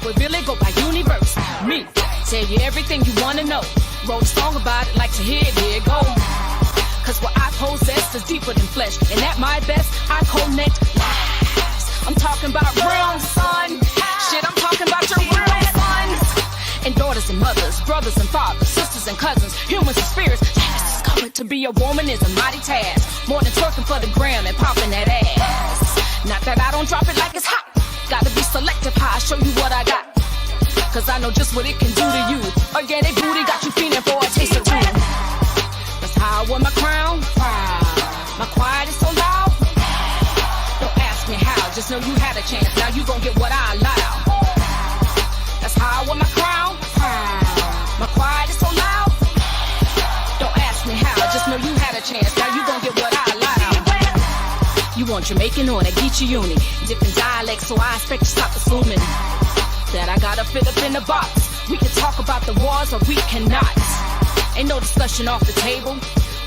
Well, really go by Uni Verse. Me, tell you everything you wanna know. Wrote a song about it, like to hear it, here it go. Cause what I possess is deeper than flesh. And at my best, I connect lives. I'm talking about real son. Shit, I'm talking about your real sons. And daughters and mothers, brothers and fathers, sisters and cousins, humans and spirits. Yes, discovered to be a woman is a mighty task. More than twerking for the gram and popping that ass. Not that I don't drop it like it's hot. Gotta be selective how I show you what I got. Cause I know just what it can do to you. Organic booty got you feeling for a taste of two. That's how I wear my crown. My quiet is so loud. Don't ask me how, just know you had a chance. Now you gon' get what I allow. That's how I wear my crown. My quiet is so loud. Don't ask me how, just know you had a chance. Now you gon' get what I allow. You want Jamaican or that Geechee Uni. Different dialects, so I expect you stop assuming that I gotta fit up in the box. We can talk about the wars or we cannot. Ain't no discussion off the table.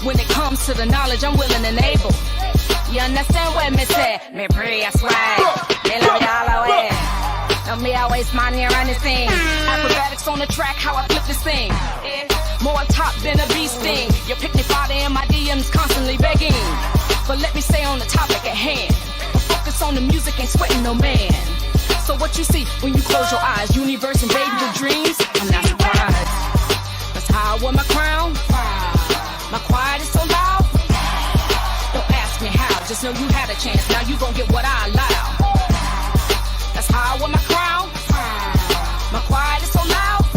When it comes to the knowledge, I'm willing and able. You understand what me say? Me pray, I swear. Me love y'all away. Don't me always mind here on this thing. Acrobatics on the track, how I flip this thing. More on top than a bee sting. Your picnic father in my DMs constantly begging. But let me stay on the topic at hand. Focus on the music, ain't sweating no man. So what you see when you close your eyes, universe invading your dreams, I'm not surprised. That's how I wear my crown. My quiet is so loud. Don't ask me how, just know you had a chance. Now you gon' get what I allow. That's how I wear my crown. My quiet is so loud.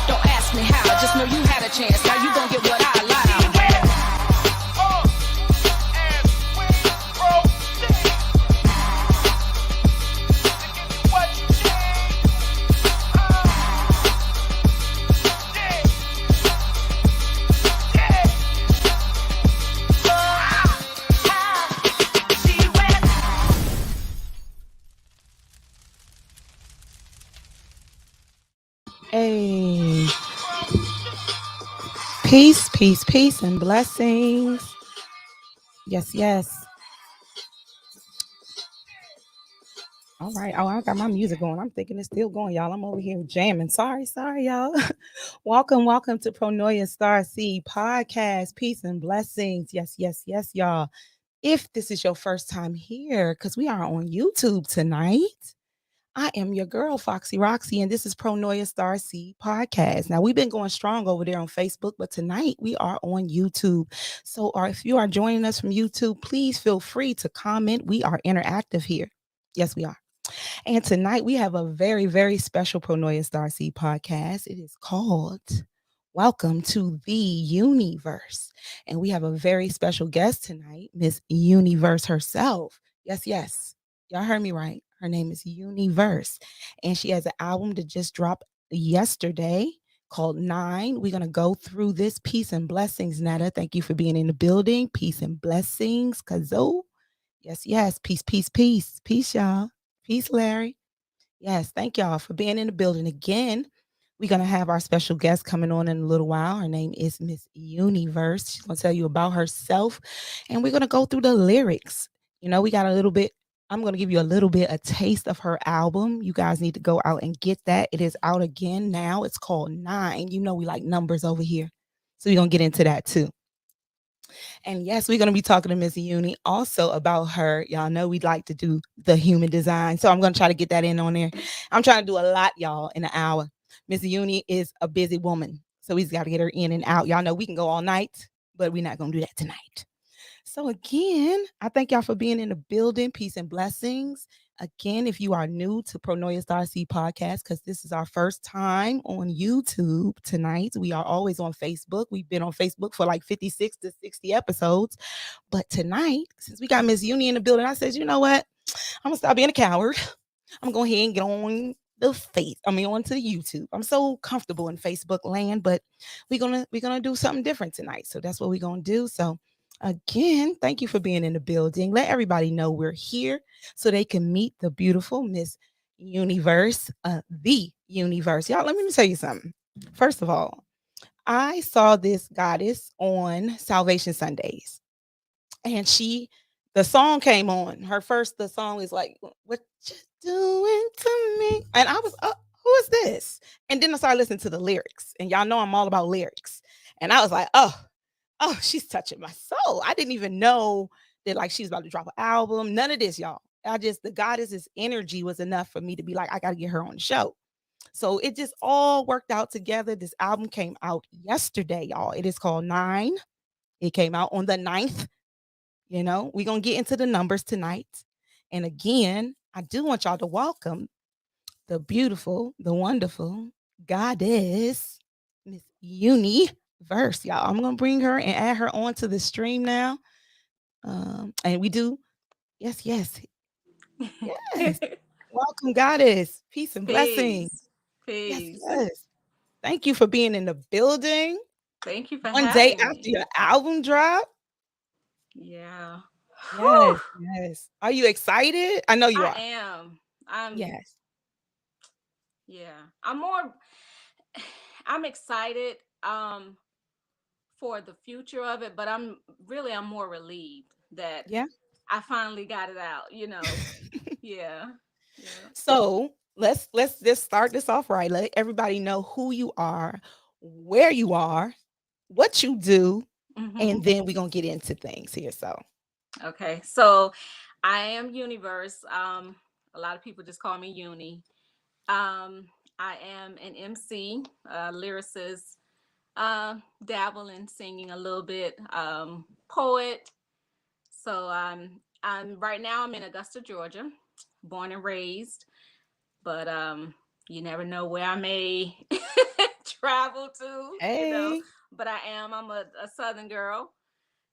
Don't ask me how, just know you had a chance. Now you gon' get what I allow. Hey, peace, peace, peace, and blessings. Yes, yes. All right. Oh, I got my music going. I'm thinking it's still going, y'all. I'm over here jamming. Sorry, y'all. welcome to Pronoia Starseed Podcast. Peace and blessings. Yes, yes, yes, y'all. If this is your first time here, because we are on YouTube tonight, I am your girl, Foxy Roxy, and this is Pronoia Starseed Podcast. Now, we've been going strong over there on Facebook, but tonight we are on YouTube. So if you are joining us from YouTube, please feel free to comment. We are interactive here. Yes, we are. And tonight we have a very, very special Pronoia Starseed Podcast. It is called Welcome to the Uni Verse. And we have a very special guest tonight, Miss Uni Verse herself. Yes, yes. Y'all heard me right. Her name is Uni Verse, and she has an album that just dropped yesterday called 9. We're going to go through this. Peace and blessings, Netta. Thank you for being in the building. Peace and blessings, Kazo. Yes, yes. Peace, peace, peace. Peace, y'all. Peace, Larry. Yes, thank y'all for being in the building again. We're going to have our special guest coming on in a little while. Her name is Miss Uni Verse. She's going to tell you about herself, and we're going to go through the lyrics. You know, we got a little bit. I'm going to give you a little bit, a taste of her album. You guys need to go out and get that. It is out again now. It's called 9. You know we like numbers over here. So we're going to get into that too. And yes, we're going to be talking to Miss Uni also about her. Y'all know we'd like to do the human design. So I'm going to try to get that in on there. I'm trying to do a lot, y'all, in an hour. Miss Uni is a busy woman. So we've got to get her in and out. Y'all know we can go all night, but we're not going to do that tonight. So again, I thank y'all for being in the building. Peace and blessings. Again, if you are new to Pronoia Starseed Podcast, because this is our first time on YouTube tonight, we are always on Facebook. We've been on Facebook for like 56 to 60 episodes. But tonight, since we got Miss Uni in the building, I said, you know what? I'm going to stop being a coward. I'm going to go ahead and get on onto the YouTube. I'm so comfortable in Facebook land, but we're gonna do something different tonight. So that's what we're gonna do. So again, thank you for being in the building. Let everybody know we're here so they can meet the beautiful Miss Uni Verse, the Uni Verse. Y'all, let me tell you something. First of all, I saw this goddess on Salvation Sundays, and the song came on. The song is like, what doing to me? And I was, who is this? And then I started listening to the lyrics. And y'all know I'm all about lyrics. And I was like, oh, she's touching my soul. I didn't even know that like she was about to drop an album. None of this, y'all. I just the goddess's energy was enough for me to be like, I gotta get her on the show. So it just all worked out together. This album came out yesterday, y'all. It is called Nine. It came out on the 9th. We're gonna get into the numbers tonight. And again, I do want y'all to welcome the beautiful, the wonderful goddess, Miss Uni Verse, y'all. I'm gonna bring her and add her onto the stream now. And we do, yes, yes. Welcome, goddess. Peace and blessing. Peace. Yes, Peace. yes. Thank you for being in the building. Thank you for One day having after me. your album drop. Yeah. Whew. Yes, yes. Are you excited? I know you I are. am. I'm Yes. yeah. I'm excited for the future of it, but I'm more relieved that Yeah. I finally got it out. Yeah. Yeah. So let's just start this off right. Let everybody know who you are, where you are, what you do, and Mhm. then we're gonna get into things here. So Okay. So I am Universe. A lot of people just call me Uni. Um I am an MC, lyricist, dabble in singing a little bit, poet. So I'm right now I'm in Augusta, Georgia, born and raised, but you never know where I may travel to. hey, But I'm a Southern girl,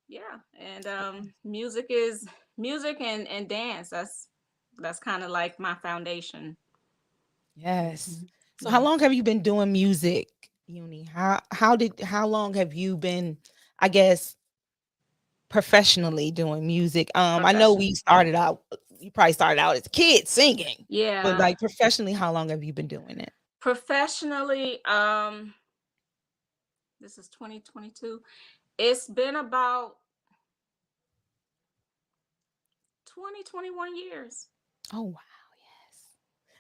yeah, and music and dance. That's kind of like my foundation. yes. Mhm. So how Yeah. long have you been doing music, Uni? How long have you been, I guess, professionally doing music? I know Profession. we started out, you probably started out as kids singing, but Yeah. like professionally, how long have you been doing it? Professionally, this is 2022. It's been about 21 years. Oh wow.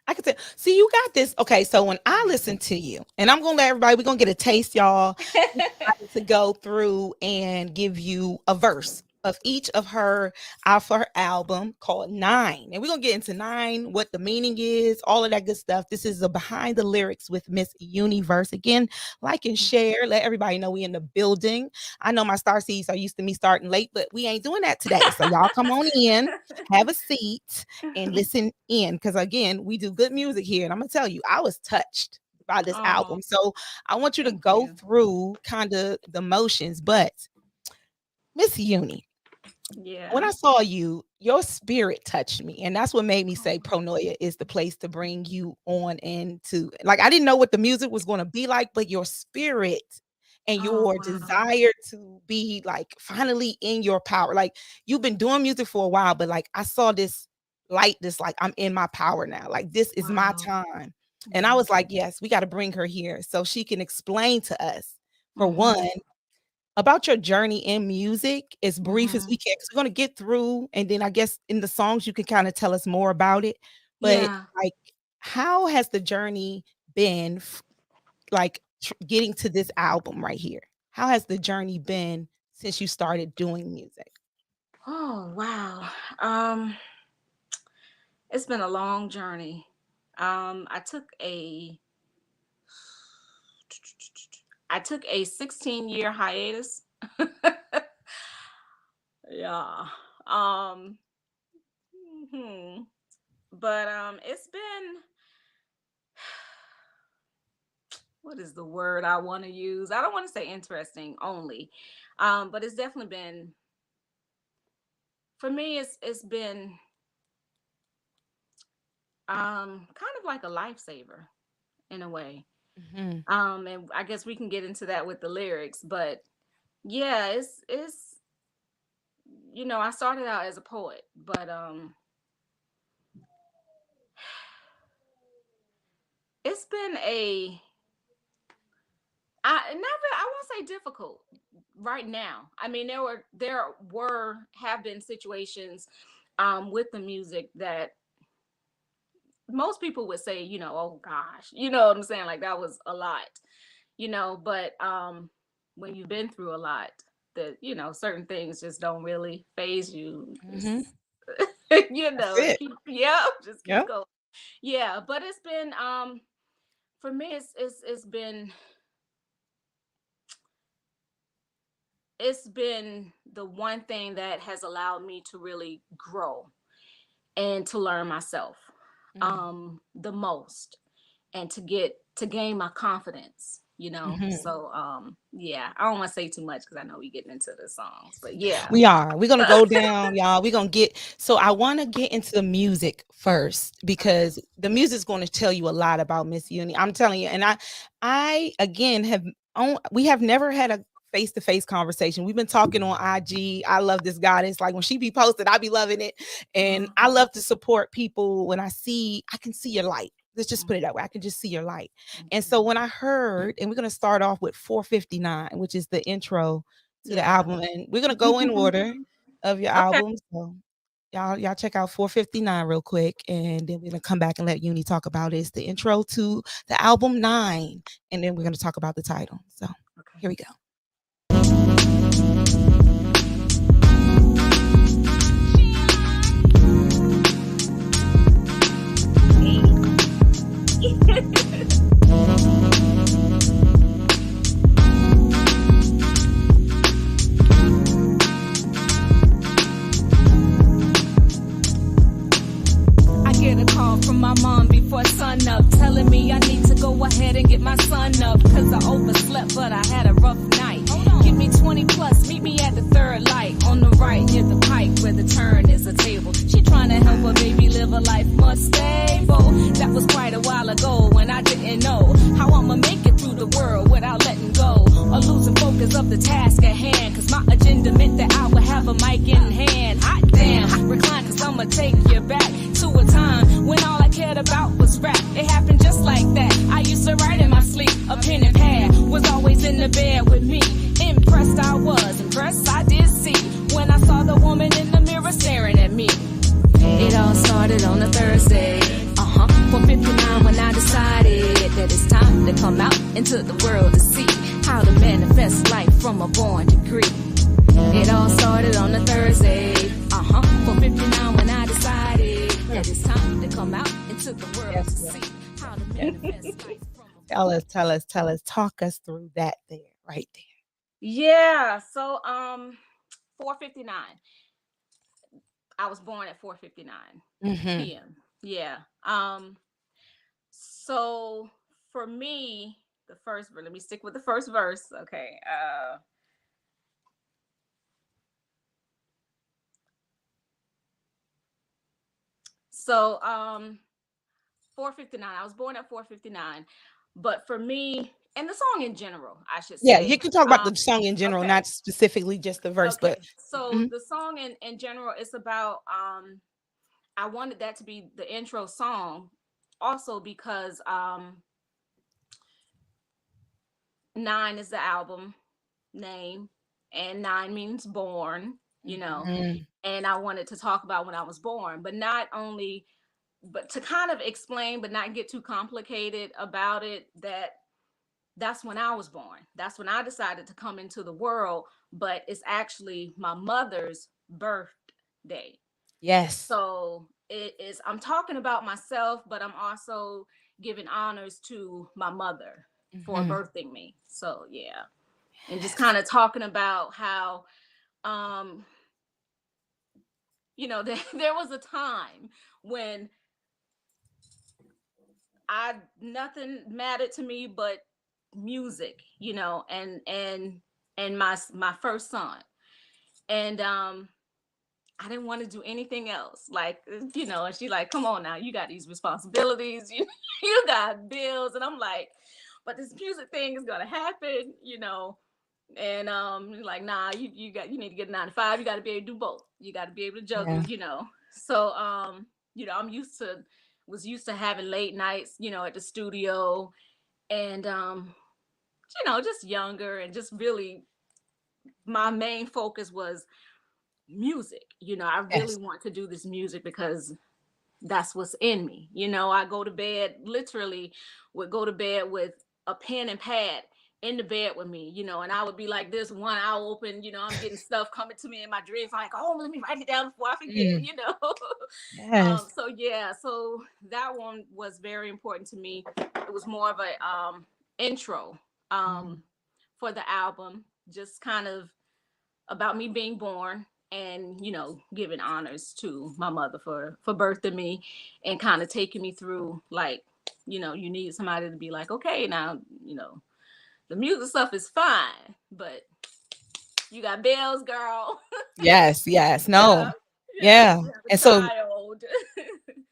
I could tell. See, you got this. Okay, so when I listen to you, and I'm gonna let everybody, we're gonna get a taste, y'all. We decided to go through and give you a verse of each of her off her album called Nine. And we're gonna get into Nine, what the meaning is, all of that good stuff. This is a behind the lyrics with Miss Universe. Again, like and share, let everybody know we in the building. I know my star seeds are used to me starting late, but we ain't doing that today. So y'all come on in, have a seat and listen in because again we do good music here and I'm gonna tell you I was touched by this Oh, album, so I want you to thank go you. through kind of the motions. But Miss Uni, when Yeah. I saw you, your spirit touched me. And that's what made me say Oh, Pronoia is the place to bring you on into. Like, I didn't know what the music was going to be like, but your spirit and oh your wow. desire to be like finally in your power. Like, you've been doing music for a while, but like, I saw this light, this like, I'm in my power now. Like, this is my Wow. time. And I Yeah. was like, yes, we got to bring her here so she can explain to us, for one, Mhm. about your journey in music as brief as Mhm. we can because we're going to get through and then I guess in the songs you can kind of tell us more about it, but Yeah. like how has the journey been like getting to this album right here? How has the journey been since you started doing music? Oh wow. Um, it's been a long journey. I took a 16-year hiatus. Yeah. Um. Mhm. But it's been, what is the word I want to use? I don't want to say interesting only, but it's definitely been, for me. It's been kind of like a lifesaver in a way. Mhm. And I guess we can get into that with the lyrics, but yeah, I started out as a poet, but it's been I won't say difficult right now. I mean, have been situations with the music that most people would say, oh gosh, you know what I'm saying? Like that was a lot, but when you've been through a lot, that, certain things just don't really phase you. Mm-hmm. That's it. Just keep Yep. going. Yeah, but it's been for me it's been the one thing that has allowed me to really grow and to learn myself the most, and to gain my confidence, Mm-hmm. so yeah, I don't want to say too much because I know we getting into the songs, but yeah. We are. We're gonna go down, y'all. We're gonna get so I want to get into the music first Okay. because the music's going to tell you a lot about Miss Uni. I'm telling you, and I again we have never had a face-to-face conversation. We've been talking on IG. I love this goddess. Like when she be posted, I be loving it. And I love to support people when I can see your light. Let's just put it that way. I can just see your light. And so when I heard, and we're gonna start off with 459, which is the intro to the Yeah. album, and we're gonna go in order of your Okay. album. So y'all check out 459 real quick, and then we're gonna come back and let Uni talk about it. It's the intro to the album 9, and then we're gonna talk about the title. So Okay. here we go. I get a call from my mom before sun up, telling me I need to go ahead and get my son up, cause I overslept but I had a rough night. Give me 20 plus, meet me at the third light on the right near the pike where the turn is a table. She trying to help her baby live a life more stable. That was quite a while ago when I didn't know how I'ma make it through the world without letting go or losing focus of the task at hand, cause my agenda meant that I would have a mic in hand. Hot damn, recline cause I'ma take you back to a time when all I cared about was rap. It happened just like that. I used to write in my sleep, a pen and pad was always in the bed with me. Impressed I was, impressed I did see when I saw the woman in the mirror staring at me. It all started on a Thursday, 4:59 when I decided that it's time to come out into the world to see how to manifest life from a born degree. It all started on a Thursday, 4:59 when I decided that it's time to come out into the world to see how to manifest life from a Tell us, talk us through that right there. Yeah, so 4:59. I was born at 4:59 Mm-hmm. p.m. Yeah. So for me, the first verse, let me stick with the first verse. Okay. So 4:59. I was born at 4:59, but for me, and the song in general, I should Yeah, say. you can talk about the song in general, Okay. not specifically just the verse, Okay. but So mhm. the song in general is about I wanted that to be the intro song also because 9 is the album name, and 9 means born, Mhm. and I wanted to talk about when I was born, but not only, but to kind of explain, but not get too complicated about it, that's when I was born. That's when I decided to come into the world, but it's actually my mother's birthday. Yes. So I'm talking about myself, but I'm also giving honors to my mother for Mhm. birthing me. So yeah. And just kind of talking about how um there was a time when I nothing mattered to me but music, and my first son. And I didn't want to do anything else. Like, and she like, come on now, you got these responsibilities, you got bills. And I'm like, but this music thing is gonna happen, And like, nah, you need to get a 9 to 5. You gotta be able to do both. You gotta be able to Yeah. juggle. So I'm was used to having late nights, at the studio, and just younger, and just really my main focus was music. I really Yes. want to do this music because that's what's in me. I go to bed, literally would go to bed with a pen and pad in the bed with me, and I would be like this, one eye open, I'm getting stuff coming to me in my dreams. I'm like, oh, let me write it down before I forget, Yes. So yeah, so that one was very important to me. It was more of a intro for the album, just kind of about me being born, and giving honors to my mother for birthing me, and kind of taking me through, like, you need somebody to be like, okay, now the music stuff is fine, but you got bills, girl. Yes. No. Yeah. And so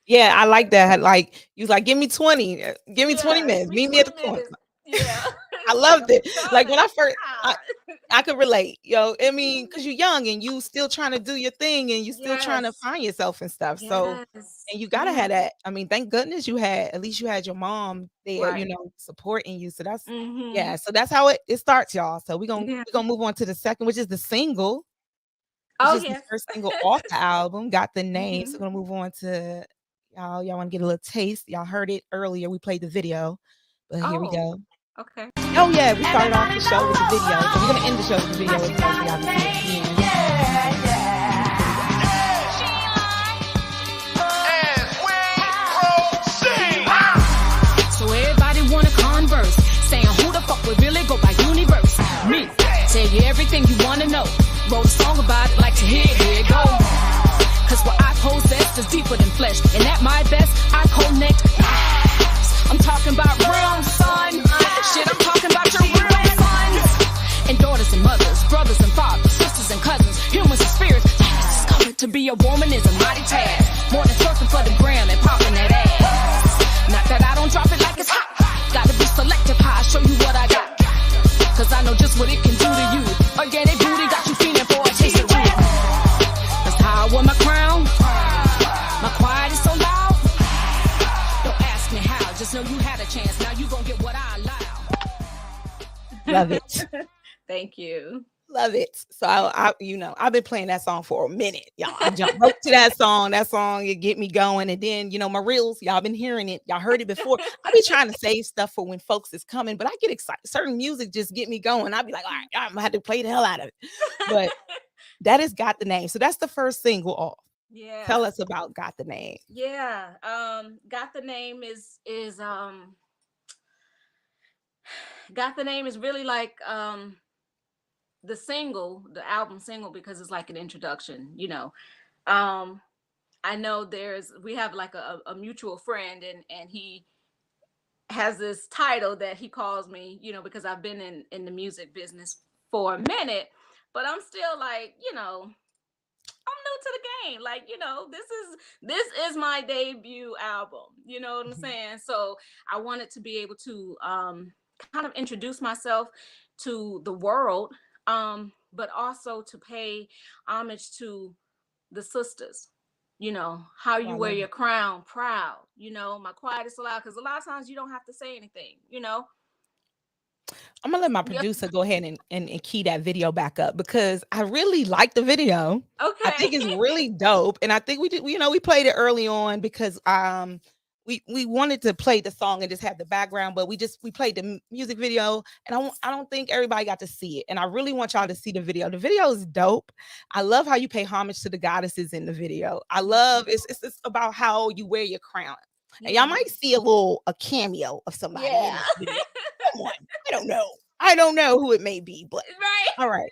yeah, I like that. Like, you was like, give me 20 minutes, meet me at the corner. Yeah. I loved it. Like, when I first, I could relate, I mean, because you're young and you still trying to do your thing, and you still trying to find yourself and stuff. So, and you gotta have that. I mean, thank goodness at least you had your mom there, Right. supporting you. So that's yeah. So that's how it starts, y'all. So we're gonna move on to the second, which is the single. Which is the first single off the album, Got the Name. So we're gonna move on to y'all. Y'all want to get a little taste? Y'all heard it earlier. We played the video, but here we go. Okay. Oh yeah, we started off the show with the video, so we're gonna end the show with the video as well, so y'all can see it again. So everybody wanna converse, saying who the fuck would really go by Uni Verse? Me, tell you everything you wanna know. Wrote a song about it, like to hear it, here it go. Cause what I possess is deeper than flesh, and at my best, I connect. I'm talking about real, son. Shit, I'm talking about your real sons. And daughters and mothers, brothers and fathers, sisters and cousins, humans and spirits. Discovered to be a woman is a mighty task. More than twerking for the gram and popping that ass. Not that I don't drop it like it's hot. Gotta be selective how I show you what I got. Cause I know just what it can do to you. Organic booty got you feeling for a taste of you. That's how I wore my crown. My quiet is so loud. Don't ask me how, just know you had a chance. Now you gon' get what I allow. Love it. Thank you. Love it. So I've been playing that song for a minute, y'all. I jumped right to that song. That song, it get me going. And then, my reels, y'all been hearing it. Y'all heard it before. I be trying to save stuff for when folks is coming, but I get excited. Certain music just get me going. I'll be like, all right, I'm gonna have to play the hell out of it. But that is Got the Name. So that's the first single off. Yeah. Tell us about Got the Name. Yeah. Got the Name is Got the Name is really like the album single, because it's like an introduction. I know we have like a mutual friend, and he has this title that he calls me, because I've been in the music business for a minute, but I'm still like, I'm new to the game. Like, this is my debut album. You know what I'm saying? So I wanted to be able to kind of introduce myself to the world, but also to pay homage to the sisters. How you wear your crown proud. My quiet is so loud, because a lot of times you don't have to say anything. I'm gonna let my producer go ahead and key that video back up, because I really like the video. Okay. I think it's really dope. And I think we played it early on because we wanted to play the song and just have the background, but we played the music video, and I don't think everybody got to see it. And I really want y'all to see the video. The video is dope. I love how you pay homage to the goddesses in the video. I love it's about how you wear your crown. And y'all might see a cameo of somebody. Yeah. In the video. Come on. I don't know who it may be, but Right. All right.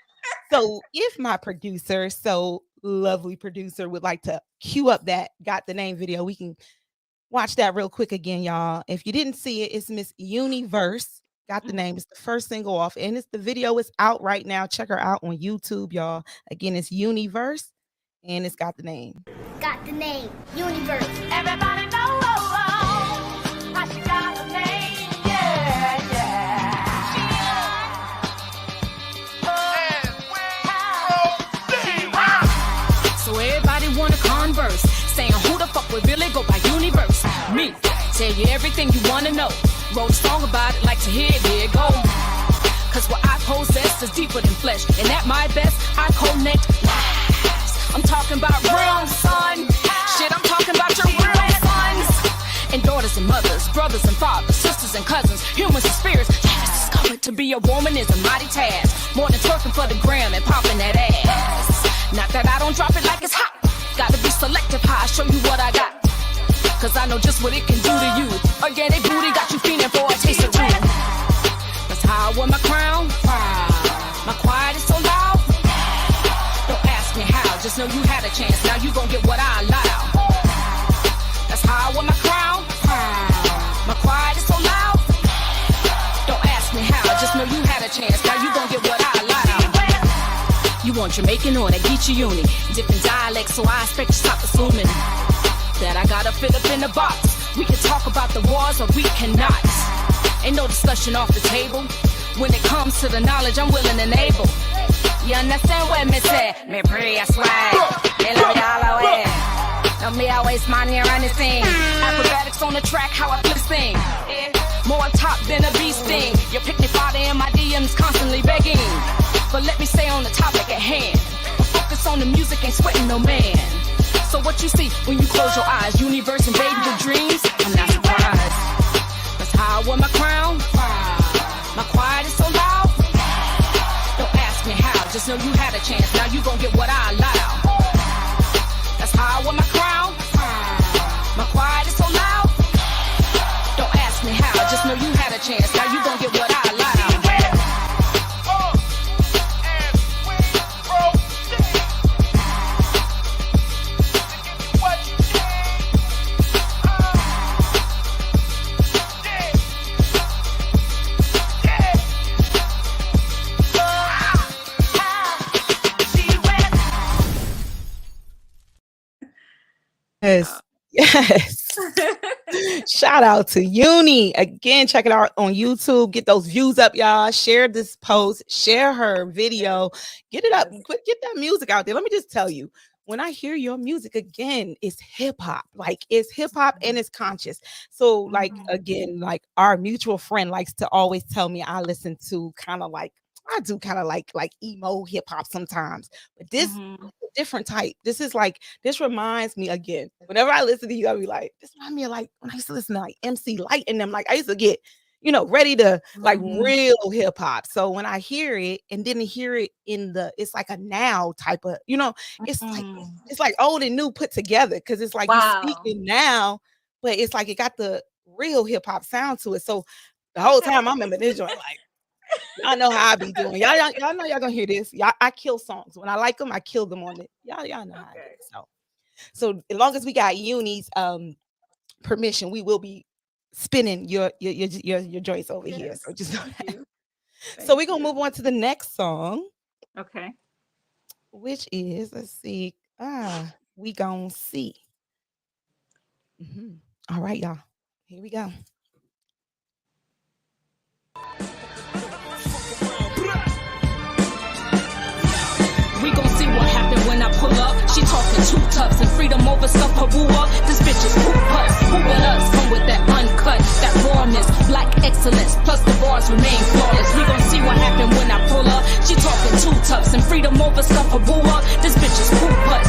So if my producer, so lovely producer, would like to cue up that Got the Name video, we can watch that real quick again, y'all. If you didn't see it, it's Miss Uni Verse. Got the Name. It's the first single off, and the video is out right now. Check her out on YouTube, y'all. Again, it's Uni Verse, and it's Got the Name. Got the Name, Uni Verse. Everybody know how she got the name. Yeah, yeah. So everybody wanna converse, saying who the fuck would really go by Uni Verse? Me, tell you everything you wanna know. Wrote a song about it, like to hear it, here it go. Cause what I possess is deeper than flesh, and at my best, I connect lives. I'm talking about real, son. Shit, I'm talking about your real daughters and mothers, brothers and fathers, sisters and cousins, humans and spirits. Yes, discovered to be a woman is a mighty task. More than twerking for the gram and popping that ass. Not that I don't drop it like it's hot. Gotta be selective how I show you what I got. Cause I know just what it can do to you. Organic booty got you feeling for a taste of too. That's how I wore my crown. My quiet is so loud. Don't ask me how, just know you had a chance. Now you gon' get what I allow. That's how I wore my crown. My quiet is so loud. Don't ask me how, just know you had a chance. Now you gon' get what I allow. You want Jamaican or that Geechee Uni. Different dialects, so I expect you stop assuming that I gotta fit up in the box. We can talk about the wars or we cannot. Ain't no discussion off the table. When it comes to the knowledge, I'm willing and able. You understand what me say? Me pray, I swag. Me love y'all away. Don't me always money around this thing. Acrobatics on the track, how I flip thing. More top than a bee sting. Your picnic father in my DMs constantly begging. But let me stay on the topic at hand. Focus on the music, ain't sweating no man. So what you see when you close your eyes, Uni Verse and baby your dreams, I'm not surprised. That's how I wore my crown. My quiet is so loud. Don't ask me how, just know you had a chance. Now you gon' get what I allow. That's how I wore my crown. My quiet is so loud. Don't ask me how, just know you had a chance. Now you gon' get what I allow. Yes. Yes. Shout out to Uni. Again, check it out on YouTube. Get those views up, y'all. Share this post. Share her video. Get it up. Get that music out there. Let me just tell you, when I hear your music again, it's hip hop. Like it's hip hop and it's conscious. So, like again, like our mutual friend likes to always tell me I listen to kind of like I do kind of like emo hip hop sometimes, but this is a different type. This reminds me again. Whenever I listen to you, I'll be like, this reminds me of like when I used to listen to like MC Light and them. Like I used to get, ready to like real hip hop. So when I hear it and didn't hear it it's like a now type of, it's like old and new put together because it's like you speaking now, but it's like it got the real hip hop sound to it. So the whole time I remember this joint like. Y'all know how I be doing. Y'all know y'all gonna hear this. I kill songs. When I like them, I kill them on it. Y'all know how it is. So as long as we got Uni's permission, we will be spinning your joints over here. So just know that. So we're gonna move on to the next song. Okay. Which is, let's see. We gonna see. All right, y'all. Here we go. We gon' see what happened when I pull up. She talking two tufts and freedom over stuff her woo up. This bitch is who us, who but us. Come with that uncut, that rawness, black excellence. Plus the bars remain flawless. We gon' see what happened when I pull up. She talking two tufts and freedom over stuff her woo up. This bitch is who but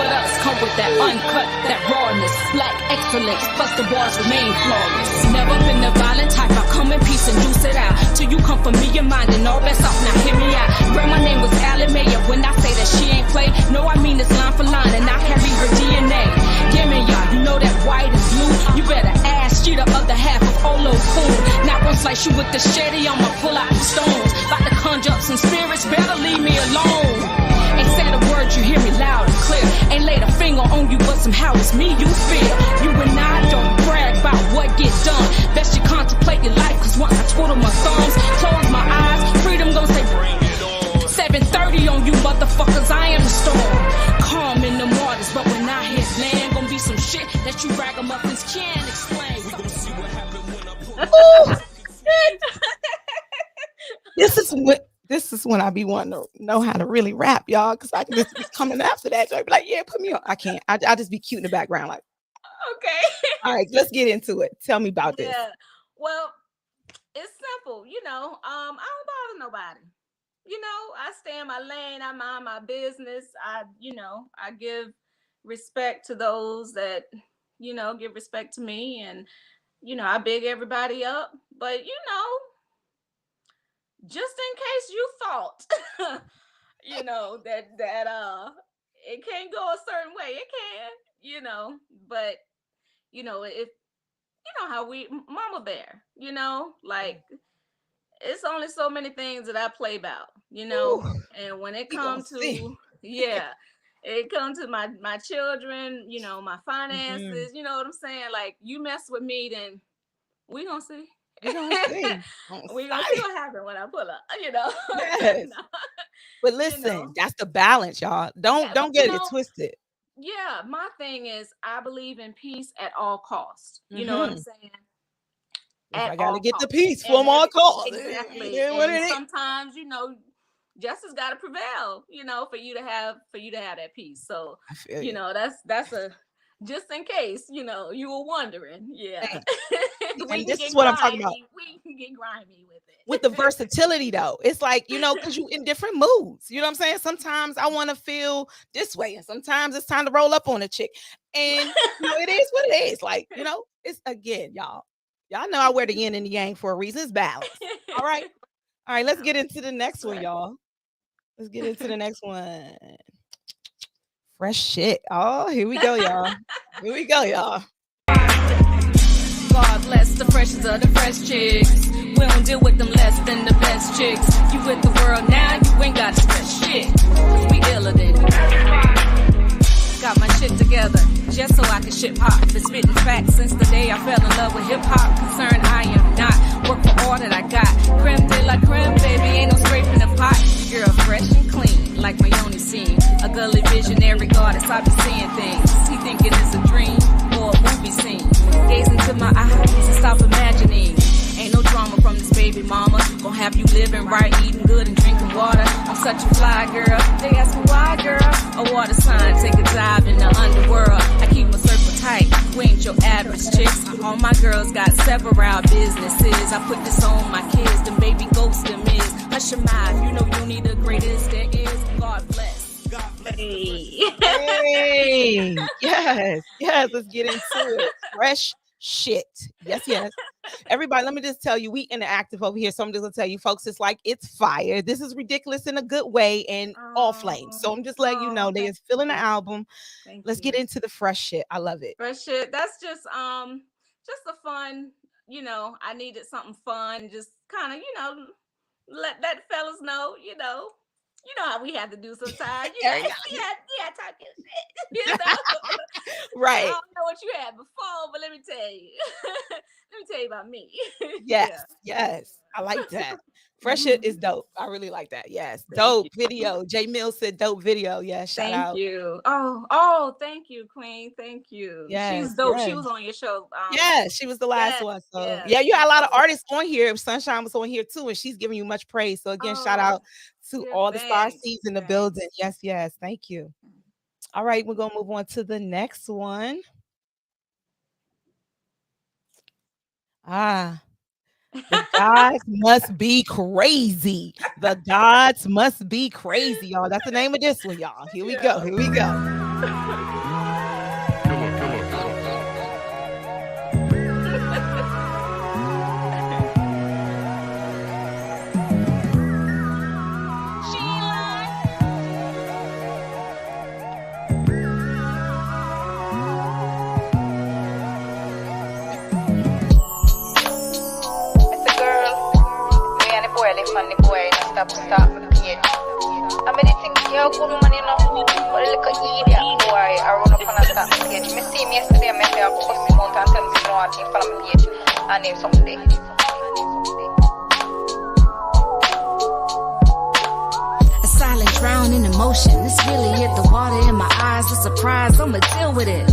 us. Come with that uncut, that rawness, black excellence. Plus the bars remain flawless. Never been the violent type. I come in peace and juice it out. Till you come for me, your mind and all best off. Now hear me out. Grandma name was Allen Mayer. When I say that she ain't play, no, I mean it's line for line, and I carry her DNA. Give me y'all, you know that white is blue. You better ask she the other half of Olo Coon. Not one slice you with the shady, I'ma pull out the stones. About to conjure up some spirits, better leave me alone. Ain't said a word, you hear me loud and clear. Ain't laid a finger on you, but somehow it's me you fear. You and I don't brag about what get done. Best you contemplate your life, cause once I twiddle my thumbs, close my eyes, freedom gon' say bring it on. 7:30 on you motherfuckers, I am the storm. Calm in the waters, but when I hit land, gonna be some shit that you ragamuffins can't explain. We gon' see what happened when I pull. This is when I be wanting to know how to really rap, y'all, because I can just be coming after that. So I be like, yeah, put me on. I can't. I just be cute in the background, like. Okay. All right, let's get into it. Tell me about this. Well, it's simple. I don't bother nobody. I stay in my lane. I mind my business. I give respect to those that, give respect to me. And I big everybody up, but just in case you thought, that it can't go a certain way, it can, but if how we mama bear, like it's only so many things that I play about, Ooh, and when it we gonna comes see. to it comes to my children, my Mhm. finances, you know what I'm saying? Like you mess with me, then we gonna see. We gonna see. On We gonna see site. what happens when I pull up, Yes. No, But you know. listen, that's the balance, y'all. Yeah, Don't get it twisted. yeah, my thing is I believe in peace at all costs. You know what I'm Hmm. saying? If At I gotta all get the costs. peace And from all costs, it exactly. is what And it is. sometimes, justice gotta prevail, for you to have that peace. So, I feel you. that's a just in case, you were wondering. Yeah. Thanks. We And can this is get what I'm talking about. grimy. We can get grimy with With the it. versatility though, it's like, because you in different moods. You know what I'm saying? Sometimes I want to feel this way, and sometimes it's time to roll up on a chick. And it is what it is. Like, it's again, y'all know I wear the yin and the yang for a reason. It's balance. All right. All right, let's get into the next one, Right. y'all. Let's get into the next one. Fresh shit. Oh, here we go, y'all. Here we go, y'all. God bless the freshest of the fresh chicks. We don't deal with them less than the best chicks. You with the world now, you ain't got to stress shit. We iller than you. Got my shit together, just so I can ship hop. Been spitting facts since the day I fell in love with hip hop. Concerned I am not. Work for all that I got. Creme de la creme, baby, ain't no scraping the pot. Girl, fresh and clean, like my Uni scene. A gully visionary goddess, I be seeing things. He thinking it's a dream or a movie scene. Gaze into my eyes and stop imagining. Ain't no drama from this baby mama. Gonna have you living right, eating good and drinking water. I'm such a fly girl. They ask me why, girl. A water sign, take a dive in the underworld. I keep my circle tight. We ain't your average chicks. All my girls got several businesses. I put this on my kids. Them baby ghost them is. Hush your mouth. You know you need the greatest there is. God bless. God bless. Hey. Yes. Let's get into it. Fresh shit. Yes. Everybody, let me just tell you, we interactive over here. So I'm just gonna tell you, folks, it's like it's fire. This is ridiculous in a good way and all flames. So I'm just letting you know they is feeling the album. Let's get into the fresh shit. I love it. Fresh shit. That's just a fun. I needed something fun. Just kind of let fellas know. You know how we have to do sometimes. Yeah, talking shit. Right. I don't know what you had before, but let me tell you. Let me tell you about me. Yes. I like that. Fresh shit is dope. I really like that. Yes. Dope video. J Mills said dope video. Yeah. Shout out. Thank you. Oh, thank you, Queen. Thank you. Yes, She was dope. yes. She was on your show. Yeah, she was the last one. So yeah, you had a lot of artists on here. Sunshine was on here too, and she's giving you much praise. So again, shout out to all the Starseeds in the building. Yes. Thank you. All right, we're gonna move on to the next one. The gods must be crazy. The gods must be crazy, y'all. That's the name of this one, y'all. Here we go. Funny boy, no stop me page. I mean, the thing, yo, good woman, but a little idiot boy, I run up on a stop me page. Me see me yesterday, I met her, post me out and tell me, I think follow me page, and name somebody. A silent drown in emotion. This really hit the water in my eyes. A surprise, I'ma deal with it.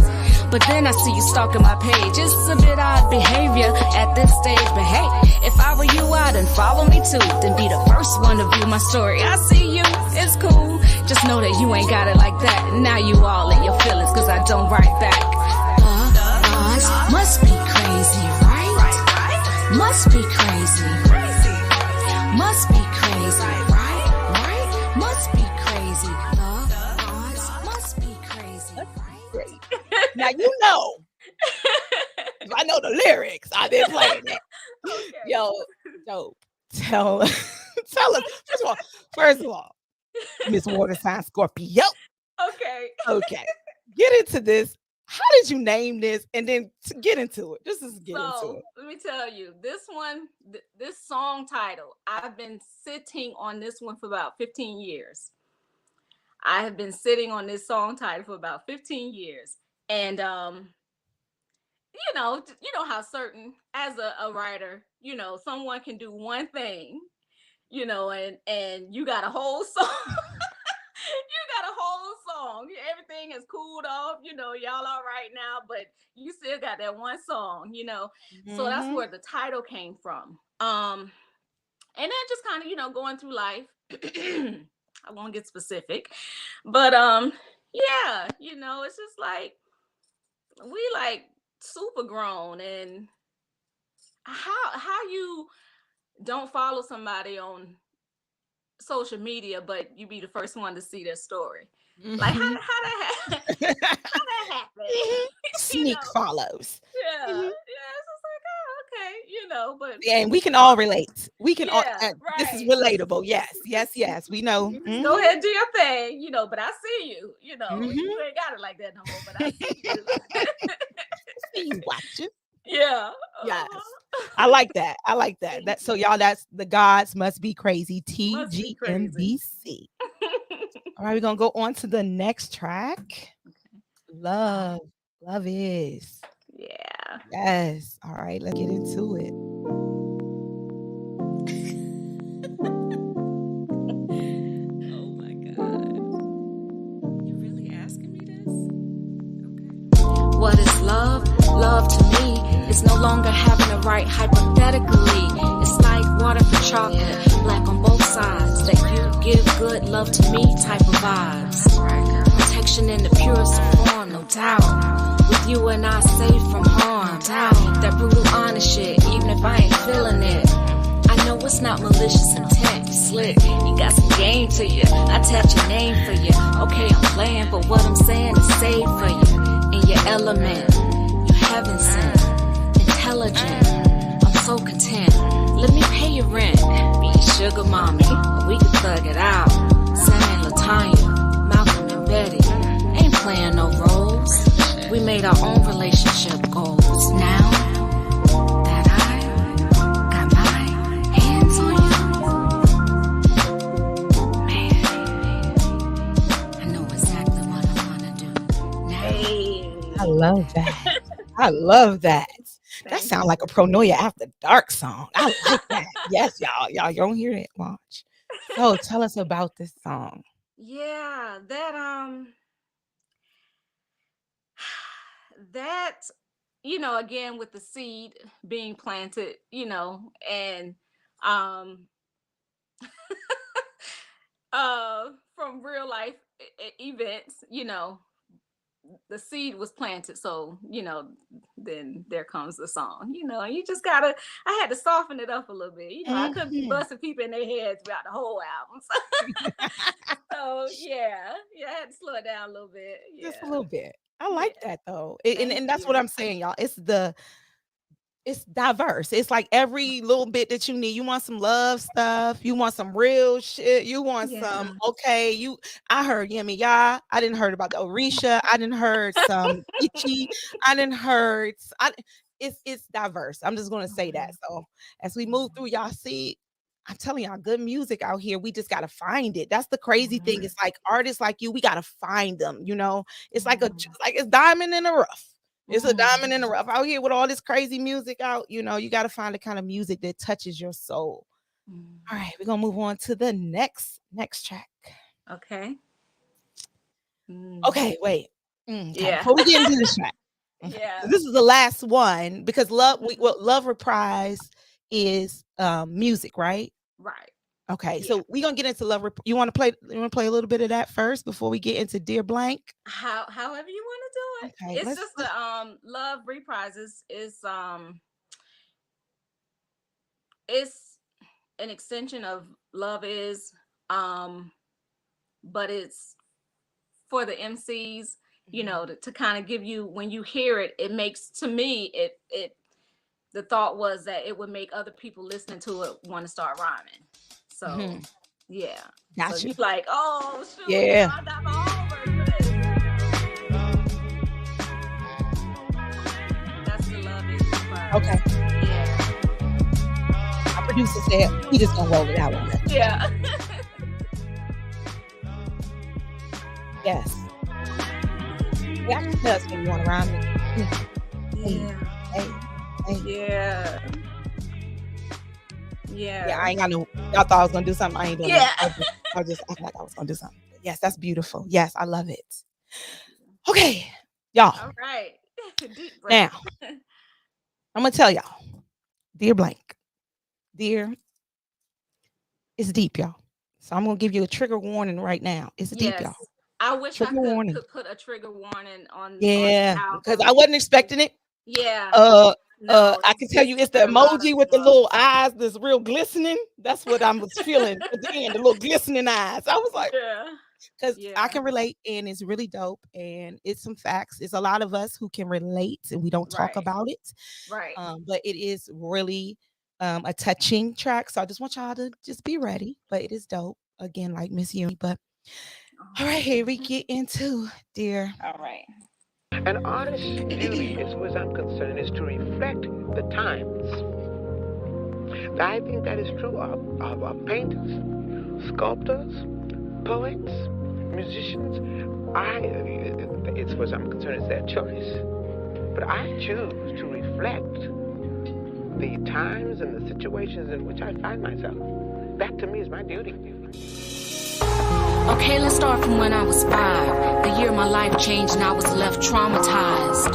But then I see you stalking my page. It's a bit odd behavior at this stage, but hey, if I were you, I'd unfollow me too. Then be the first one to view my story. I see you, it's cool. Just know that you ain't got it like that. Now you all in your feelings, cause I don't write back. Must be crazy, right? Must be crazy. Must be crazy, right? Must be crazy. Must be crazy, right? Now I know the lyrics. I tell tell us. First of all, Miss Water Sign Scorpio. Okay. Okay, get into this. How did you name this? And then to get into it. Just get into So it. let me tell you, this one, this song title, I've been sitting on this one for about 15 years. I have been sitting on this song title for about 15 years. And you know how certain as a writer, someone can do one thing, and you got a whole song. You got a whole song. Everything has cooled off, y'all all right now, but you still got that one song. So that's Mhm. where the title came from. And then just kind of, going through life. I won't get specific, but yeah, it's just like we like super grown, and how you don't follow somebody on social media, but you be the first one to see their story. Like how Mhm. how that happen? you Sneak know? follows. Yeah, Mhm. yeah. It's just like, oh, okay, but Yeah, and we can all relate. We can all. yeah, This is right. relatable. Yes, yes, yes. We know. You just go ahead and do your thing, but I see you. You Mhm. ain't got it like that no more, but I see you. See you watching. Yeah. Yes. I Uh-huh. like that. I like that. Thank That so you. y'all, that's the gods must be crazy. Must be crazy. TGMBC. All right, we're gonna go on to the next track. Uh, Love. Love is. yeah. Yes. All right, let's get into it. Oh my God. You really asking me this? Okay. What is love? Love to me is no longer having to write hypothetically. It's like water for chocolate, black on both sides. That you give good love to me type of vibes. Protection in the purest form, no doubt. With you and I safe from harm. Doubt that brutal honest shit, even if I ain't feeling it. I know it's not malicious intent. You slick, you got some game to you. I tapped your name for you. Okay, I'm playing, but what I'm saying is saved for you. In your element, you heaven sent, intelligent. I'm so content. Let me pay your rent. Be your sugar mommy, or we can thug it out. Sam and Latanya, Malcolm and Betty. Ain't playing no roles. We made our own relationship goals. Now that I got my hands on you, man, I know exactly what I wanna do. Now, I love that. I love that. That Thank sounds you. like a Pronoia After Dark song. I like that. Yes, y'all. Y'all don't hear it. Watch. So tell us about this song. Yeah, that again with the seed being planted, and um from real life events, the seed was planted, so then there comes the song, and you just gotta, I had to soften it up a little bit, I couldn't be Mhm. busting people in their heads throughout the whole album. So yeah, I had to slow it down a little bit. Just a Yeah, little bit. I yeah. like that though. And Thank that's what you. I'm saying, y'all. It's diverse. It's like every little bit that you need. You want some love stuff. You want some real shit. You want some Yeah. okay. I heard Yummy Ya. I didn't heard about the Orisha. I didn't heard some Ichi. I didn't heard. It's diverse. I'm just gonna say that. Mhm. So as we move through, y'all see. I'm telling y'all, good music out here. We just gotta find it. That's the crazy thing. Mhm. It's like artists like you. We gotta find them. It's like Mhm. it's diamond in the rough. It's a diamond in the Mhm. rough out here with all this crazy music out. You got to find the kind of music that touches your soul. All Mhm. right, we're gonna move on to the next track. Okay. Mm. Okay, wait. Okay, Yeah. before we get into this track, okay, Yeah. this is the last one because Mhm. love reprise is music, right? Right. Okay, Yeah. so we're gonna get into you want to play a little bit of that first before we get into Dear Blank? However you want to do Okay, it. It's let's just the love reprises is it's an extension of love is, um but it's for the MCs, to kind of give you, when you hear it, it makes, to me, it the thought was that it would make other people listening to it want to start rhyming. So yeah. So Gotcha. you like, oh shoot, Yeah. I got my own version. That's the love you part. Okay. Yeah. Our producer said he just gonna roll it out on us. Yeah. Yes. Yeah, I can tell us when you want to rhyme it. Yeah. Hey. Yeah. Yeah. Yeah, I ain't got no. Y'all thought I was gonna do something. I ain't doing Yeah. that. I just act like I was gonna do something. Yes, that's beautiful. Yes, I love it. Okay, y'all. All right. Deep breath. Now, I'm gonna tell y'all, dear blank, dear, it's deep, y'all. So I'm gonna give you a trigger warning right now. It's deep, Yes. y'all. I wish Trigger I warning. could put a trigger warning on. Yeah, on because I wasn't expecting it. Yeah. I No, can tell you it's the emoji with the little eyes that's real glistening. That's what I was feeling at the end, the little glistening eyes. I was like, yeah. because Yeah. I can relate, and it's really dope, and it's some facts. It's a lot of us who can relate, and we don't talk Right. about it. Right. But it is really a touching track. So I just want y'all to just be ready. But it is dope. Again, like Miss Uni. But all right, here we get into dear. All right. An artist's duty, as far as I'm concerned, is to reflect the times. I think that is true of painters, sculptors, poets, musicians. As far as I'm concerned, it's their choice. But I choose to reflect the times and the situations in which I find myself. That to me is my duty. Okay, let's start from when I was 5. The year my life changed and I was left traumatized.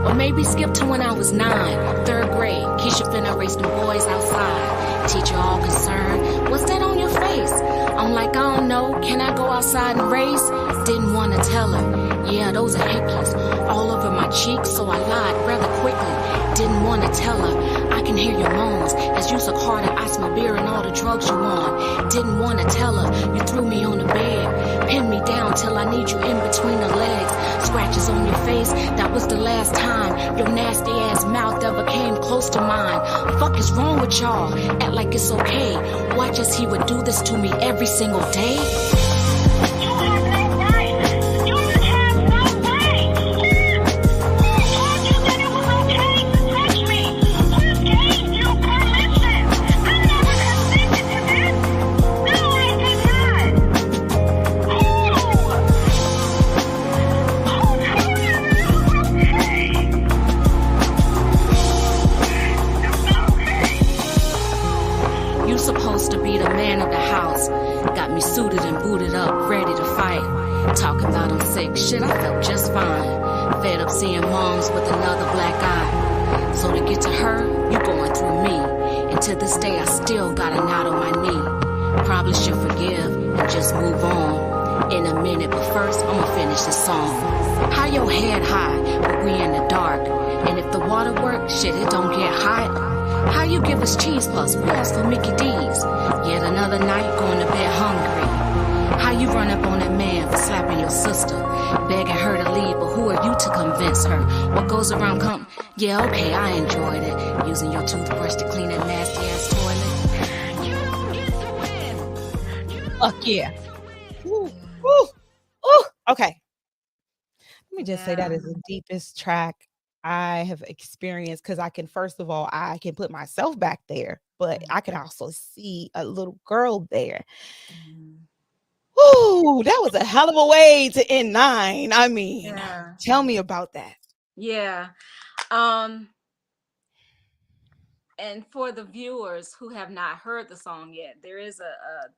Or maybe skip to when I was 9, 3rd grade. Keisha finna race the boys outside. Teacher all concerned, what's that on your face? I'm like, I don't know, can I go outside and race? Didn't wanna tell her, yeah, those are hickeys all over my cheeks, so I lied rather quickly. Didn't wanna tell her, I can hear your moans as you suck hard at ice, my beer and all the drugs you on. Didn't wanna tell her, you threw me on the bed, pinned me down till I need you in between the legs. Scratches on your face, that was the last time your nasty ass mouth ever came close to mine. Fuck is wrong with y'all? Act like it's okay. Watch as he would do this to me every single day. Supposed to be the man of the house. Got me suited and booted up, ready to fight. Talking about I'm sick, shit, I felt just fine. Fed up seeing moms with another black eye. So to get to her, you going through me. And to this day, I still got a knot on my knee. Probably should forgive and just move on in a minute, but first, I'ma finish the song. How your head high, but we in the dark. And if the water works, shit, it don't get hot. How you give us cheese plus balls for Mickey D's? Yet another night going to bed hungry. How you run up on that man for slapping your sister, begging her to leave, but who are you to convince her? What goes around come? Yeah, okay, I enjoyed it. Using your toothbrush to clean that nasty ass toilet. You don't get to win. Fuck yeah. Ooh, ooh, ooh. Okay. Let me just say that is the deepest track I have experienced, because I can, first of all, I can put myself back there, but I can also see a little girl there. Ooh, that was a hell of a way to end 9. I mean, tell me about that. Yeah. And for the viewers who have not heard the song yet, there is a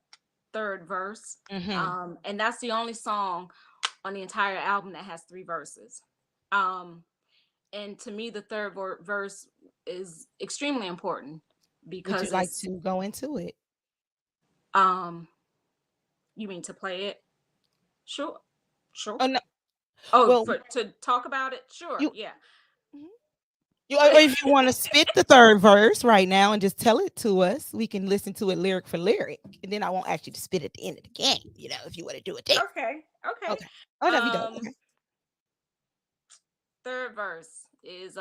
3rd verse. And that's the only song on the entire album that has 3 verses. And to me, the 3rd verse is extremely important because would you like to go into it? You mean to play it? Sure. Oh no. Oh, well, to talk about it? Sure. Yeah. Or if you want to spit the 3rd verse right now and just tell it to us, we can listen to it lyric for lyric, and then I won't ask you to spit at the end of the game. You know, if you want to do it there. Okay. Oh, that'd be dope. Okay. 3rd verse is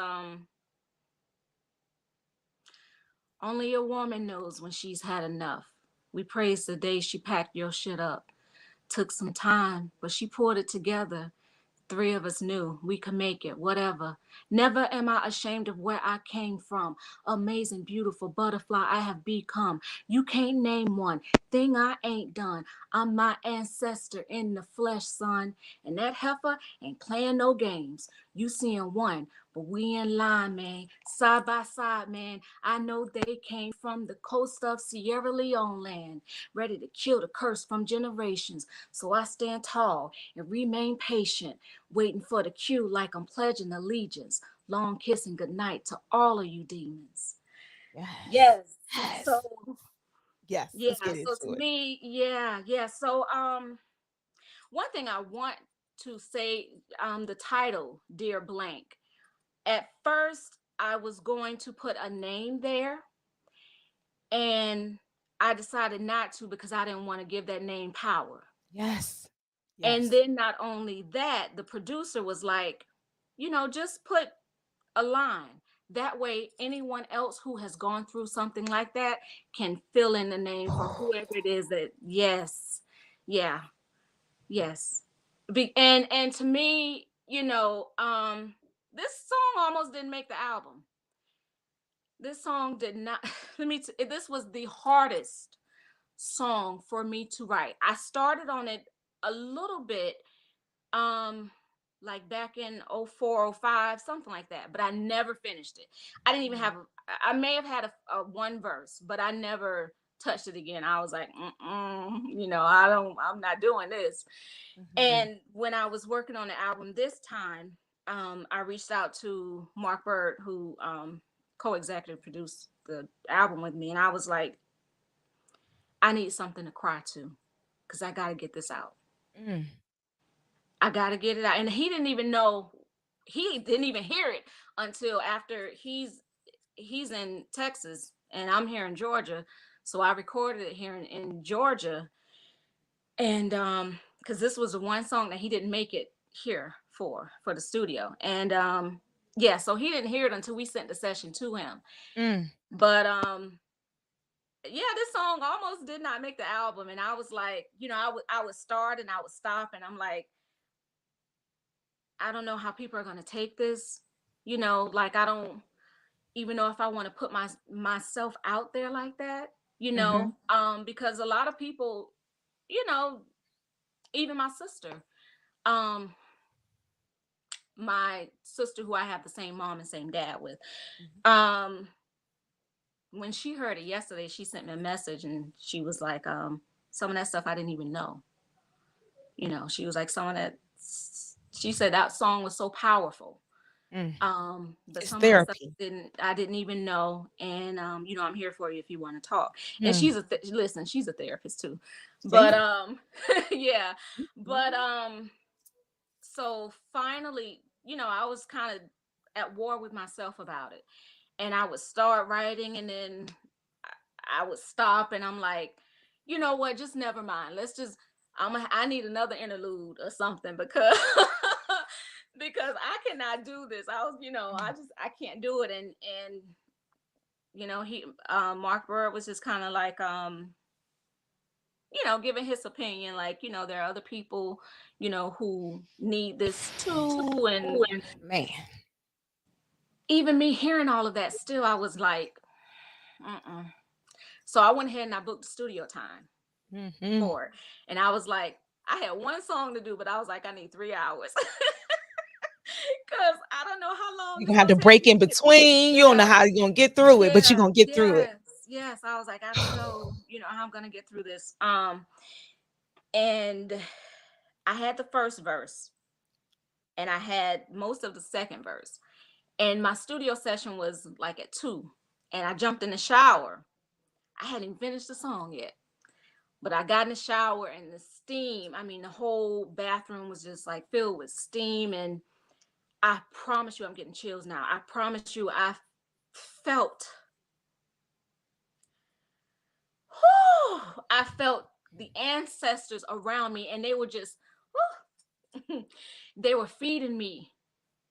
Only a woman knows when she's had enough. We praise the day she packed your shit up. Took some time, but she pulled it together. Three of us knew we could make it, whatever. Never am I ashamed of where I came from. Amazing, beautiful butterfly I have become. You can't name one thing I ain't done. I'm my ancestor in the flesh, son. And that heifer ain't playing no games. You seeing one, but we in line, man. Side by side, man. I know they came from the coast of Sierra Leone land, ready to kill the curse from generations. So I stand tall and remain patient, waiting for the cue like I'm pledging allegiance. Long kiss and goodnight to all of you demons. Yes. Yes. Yes. So Yes. yeah, Let's get so into to it. me, yeah. So one thing I want to say, the title, Dear Blank. At first, I was going to put a name there, and I decided not to because I didn't want to give that name power. Yes. And Yes. then not only that, the producer was like, just put a line. That way, anyone else who has gone through something like that can fill in the name for whoever it is that, yes, yeah, yes. And to me, this song almost didn't make the album. This song did not. This was the hardest song for me to write. I started on it a little bit, um like back in 04, 05, something like that, but I never finished it. I didn't even have I may have had a one verse, but I never touched it again. I was like, I'm not doing this. Mhm. And when I was working on the album this time, I reached out to Mark Bird, who co-executive produced the album with me, and I was like, I need something to cry to because I got to get this out. Mm. I got to get it out. And he didn't even know, he didn't even hear it until after he's in Texas and I'm here in Georgia. So I recorded it here in Georgia. And because this was the one song that he didn't make it here for the studio. And yeah, so he didn't hear it until we sent the session to him. Mm. But yeah, this song almost did not make the album. And I was like, I would start and I would stop, and I'm like, I don't know how people are going to take this. Like, I don't even know if I want to put myself out there like that, Mhm. because a lot of people, you know, even um, my sister who I have the same mom and same dad with, Mhm. um, when she heard it yesterday, she sent me a message and she was like, some of that stuff I didn't even know. She was like, some of that, she said that song was so powerful. Mm. But It's some of that stuff therapy. I didn't even know. And I'm here for you if you want to talk. And Mm. she's a therapist too. But See? yeah. But Mhm. so finally, I was kind of at war with myself about it. And I would start writing, and then I would stop, and I'm like, you know what, just never mind. Let's just I need another interlude or something because because I cannot do this. I can't do it. And he Mark Bird was just kind of like giving his opinion, like, there are other people, who need this too. And Man. even me hearing all of that, still I was like, mm-mm. So I went ahead and I booked the studio time Mhm. for it. And I was like, I had one song to do, but I was like, I need 3 hours. Because I don't know how long You're it's gonna have gonna to take break me in to get. between. You don't know Yeah, how you're gonna get through it, but you're yeah, gonna get through it. yes. I was like, I don't know, how I'm gonna get through this. And I had the first verse, and I had most of the second verse. And my studio session was like at 2. And I jumped in the shower. I hadn't even finished the song yet. But I got in the shower, and the steam, I mean, the whole bathroom was just like filled with steam. And I promise you, I'm getting chills now. I promise you, felt, I felt the ancestors around me, and they were just, they were feeding me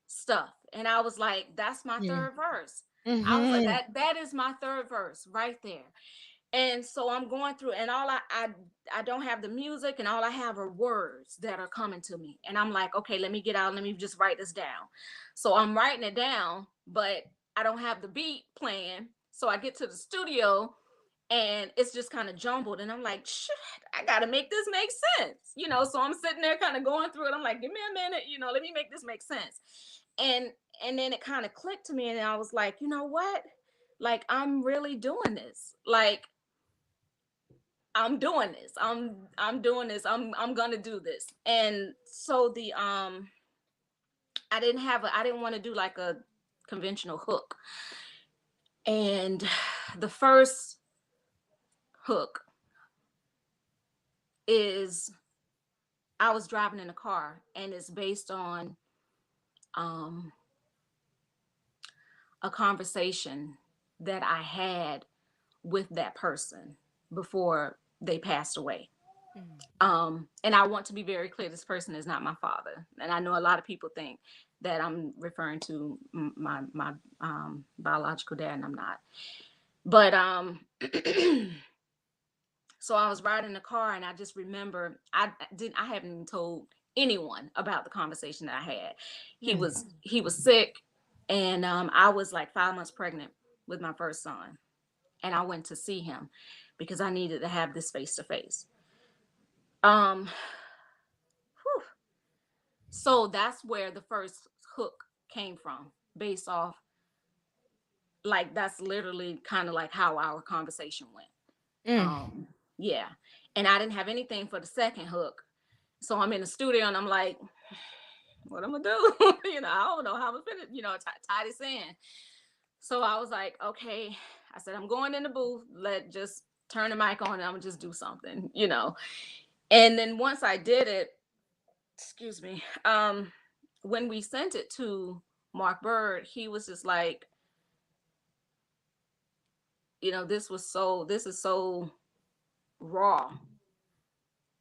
stuff. And I was like, that's my Mm. third verse. I was like, Mm-hmm. that is my third verse right there. And so I'm going through, and I don't have the music, and all I have are words that are coming to me. And I'm like, okay, let me get out, let me just write this down. So I'm writing it down, but I don't have the beat playing. So I get to the studio, and it's just kind of jumbled, and I'm like, shit, I gotta make this make sense, so I'm sitting there kind of going through it. I'm like, give me a minute, let me make this make sense. And then it kind of clicked to me, and I was like, you know what, like, I'm really doing this. Like, I'm doing this. I'm doing this. I'm gonna do this. And so I didn't want to do like a conventional hook. And the first hook is, I was driving in a car, and it's based on a conversation that I had with that person before they passed away. And I want to be very clear, this person is not my father. And I know a lot of people think that I'm referring to my biological dad, and I'm not. But so I was riding the car, and I just remember I haven't even told anyone about the conversation that I had. He was sick, and I was like 5 months pregnant with my first son, and I went to see him because I needed to have this face to face. So that's where the first hook came from, based off, like, that's literally kind of like how our conversation went. Yeah. And I didn't have anything for the second hook. So I'm in the studio, and I'm like, what I'm gonna do? I don't know how I'm gonna finish, tie this in. So I was like, okay. I said, I'm going in the booth. Just turn the mic on, and I'm gonna just do something. And then once I did it, excuse me, when we sent it to Mark Bird, he was just like, this is so raw.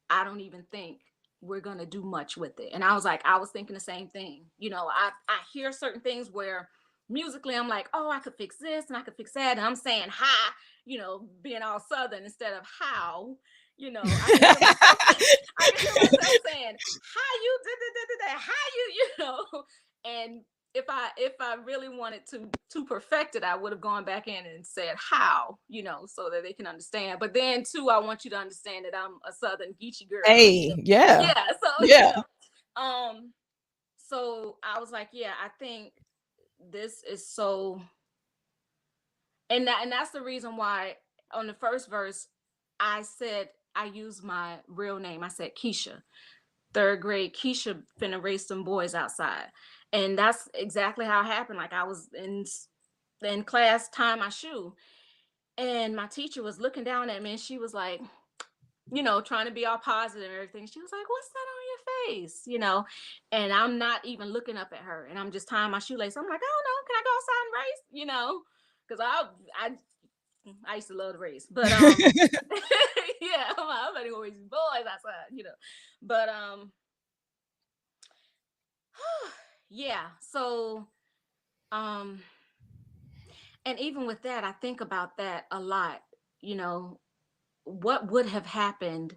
I don't even think we're going to do much with it. And I was thinking the same thing. I hear certain things where musically I'm like, oh, I could fix this and I could fix that. And I'm saying hi, being all Southern instead of how. I can hear myself saying, how you did that, how you, and if I really wanted to perfect it, I would have gone back in and said how, so that they can understand. But then too, I want you to understand that I'm a Southern Geechee girl. Hey, yeah. Yeah. So Yeah. So I was like, yeah, I think this is so, and that's the reason why on the first verse I said, I used my real name. I said Keisha. Third grade, Keisha finna race some boys outside. And that's exactly how it happened. Like, I was in class tying my shoe, and my teacher was looking down at me, and she was like, trying to be all positive and everything. She was like, what's that on your face? And I'm not even looking up at her, and I'm just tying my shoelace. I'm like, I don't know, can I go outside and race? Because I used to love the race, but yeah, I'm gonna go race boys outside, but yeah. So and even with that, I think about that a lot. What would have happened?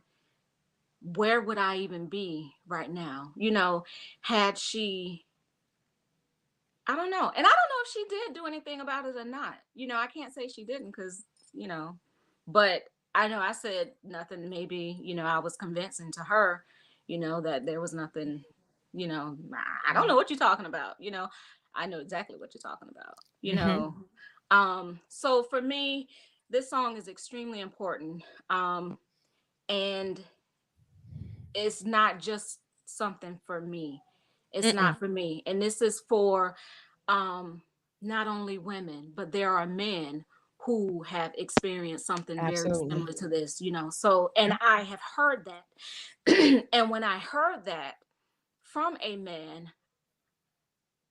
Where would I even be right now? Had she, I don't know. And I don't know if she did do anything about it or not. I can't say she didn't, because, but I know I said nothing. Maybe, I was convincing to her, that there was nothing, I don't know what you're talking about. I know exactly what you're talking about, So for me, this song is extremely important. And it's not just something for me. It's not for me. And this is for not only women, but there are men who have experienced something very similar to this, So, and I have heard that. And when I heard that from a man,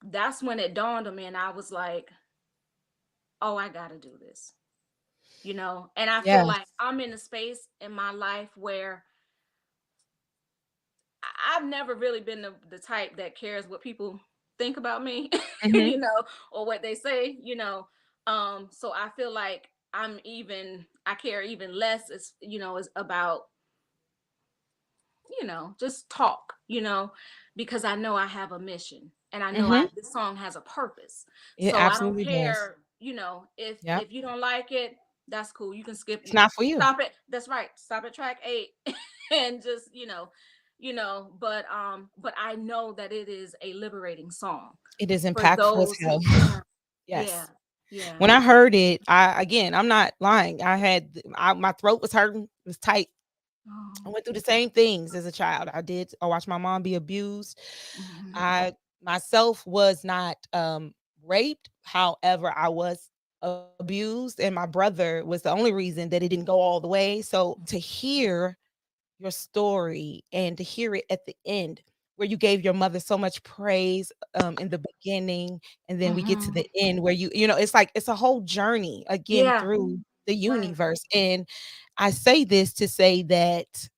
that's when it dawned on me, and I was like, oh, I got to do this, And I feel like I'm in a space in my life where I've never really been the type that cares what people think about me, or what they say, So I feel like I care even less. It's about, just talk, because I know I have a mission, and I know Mm-hmm. this song has a purpose. It So I don't absolutely does. care, if Yep. you don't like it, that's cool. You can skip, It's not for you. stop it. That's right. Stop at track 8 and just, but I know that it is a liberating song It is for impactful as those hell. who, yeah, yeah, Yes. yeah. When I heard it, I'm not lying. My throat was hurting, it was tight. I Oh, went through the same things as a child. I watched my mom be abused. mhm. I myself was not raped. However, I was abused, and my brother was the only reason that it didn't go all the way. So to hear your story and to hear it at the end where you gave your mother so much praise in the beginning, and then we get to Mhm. the end where it's like it's a whole journey again Yeah, through the right. universe. And I say this to say that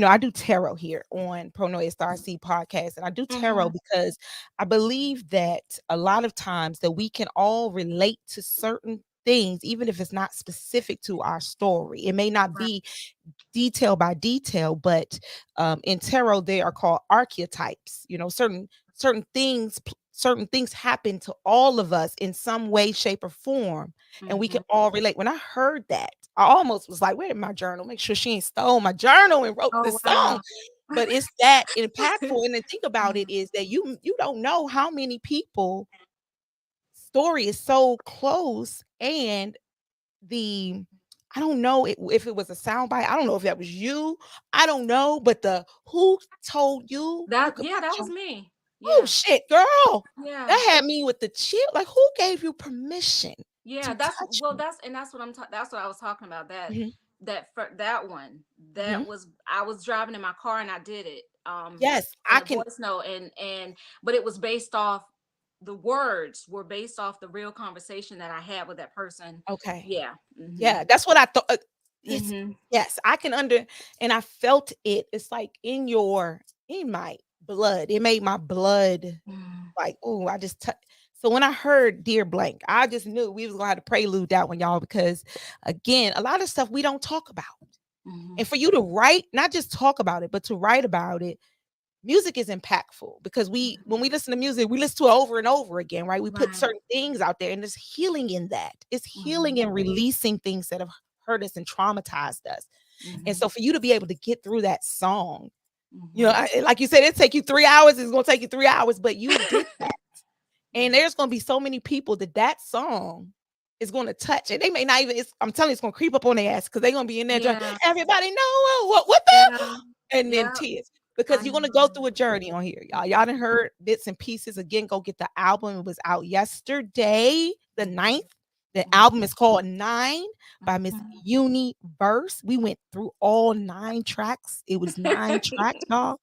I do tarot here on Pronoia Starseed Podcast, and I do tarot Mhm. because I believe that a lot of times that we can all relate to certain things, even if it's not specific to our story. It may not Right. be detail by detail, but in tarot they are called archetypes. Certain things happen to all of us in some way, shape, or form, and we can Mhm. all relate. When I heard that, I almost was like, "Where did my journal? Make sure she ain't stole my journal and wrote Oh this song." wow. But it's that impactful, and the thing about it Mhm. is that you don't know how many people story is so close, and the I don't know if it was a soundbite. I don't know if that was you. I don't know, but the who told you you That could yeah, put that your was me. oh Yeah. shit, girl. Yeah. That had me with the chill. Like, who gave you permission Yeah, to that's touch well, me? that's what that's what I was talking about. That Mhm, that one. mhm. That was I was driving in my car and I did it. Yes, In I a can. voice note, and but it was based off, the words were based off the real conversation that I had with that person. Okay. Yeah. Mhm. Yeah, that's what I thought. It's Mhm. yes, I can and I felt it. It's like in my blood. It made my blood Mhm. like, oh, so when I heard Dear Blank, I just knew we was gonna have to prelude that one, y'all, because again, a lot of stuff we don't talk about. Mhm. And for you to write, not just talk about it, but to write about it, music is impactful because when we listen to music, we listen to it over and over again, right? We put Right. certain things out there, and there's healing in that. It's healing Mhm. and releasing things that have hurt us and traumatized us. And Mhm. so for you to be able to get through that song, Mhm. like you said, it take you 3 hours. It's gonna take you 3 hours, but you did that. And there's gonna be so many people that song is gonna touch, and they may not even. I'm telling you, it's gonna creep up on their ass because they're gonna be in there. Yeah. Everybody know what Yeah. the, and then Yeah. tears I because you're gonna go know. through a journey on here, y'all. Y'all done heard bits and pieces. Again, go get the album. It was out yesterday, the Mhm. 9th. The Mhm. album is called Nine by Miss Mhm. Uni Verse. We went through all 9 tracks. It was 9 tracks, y'all.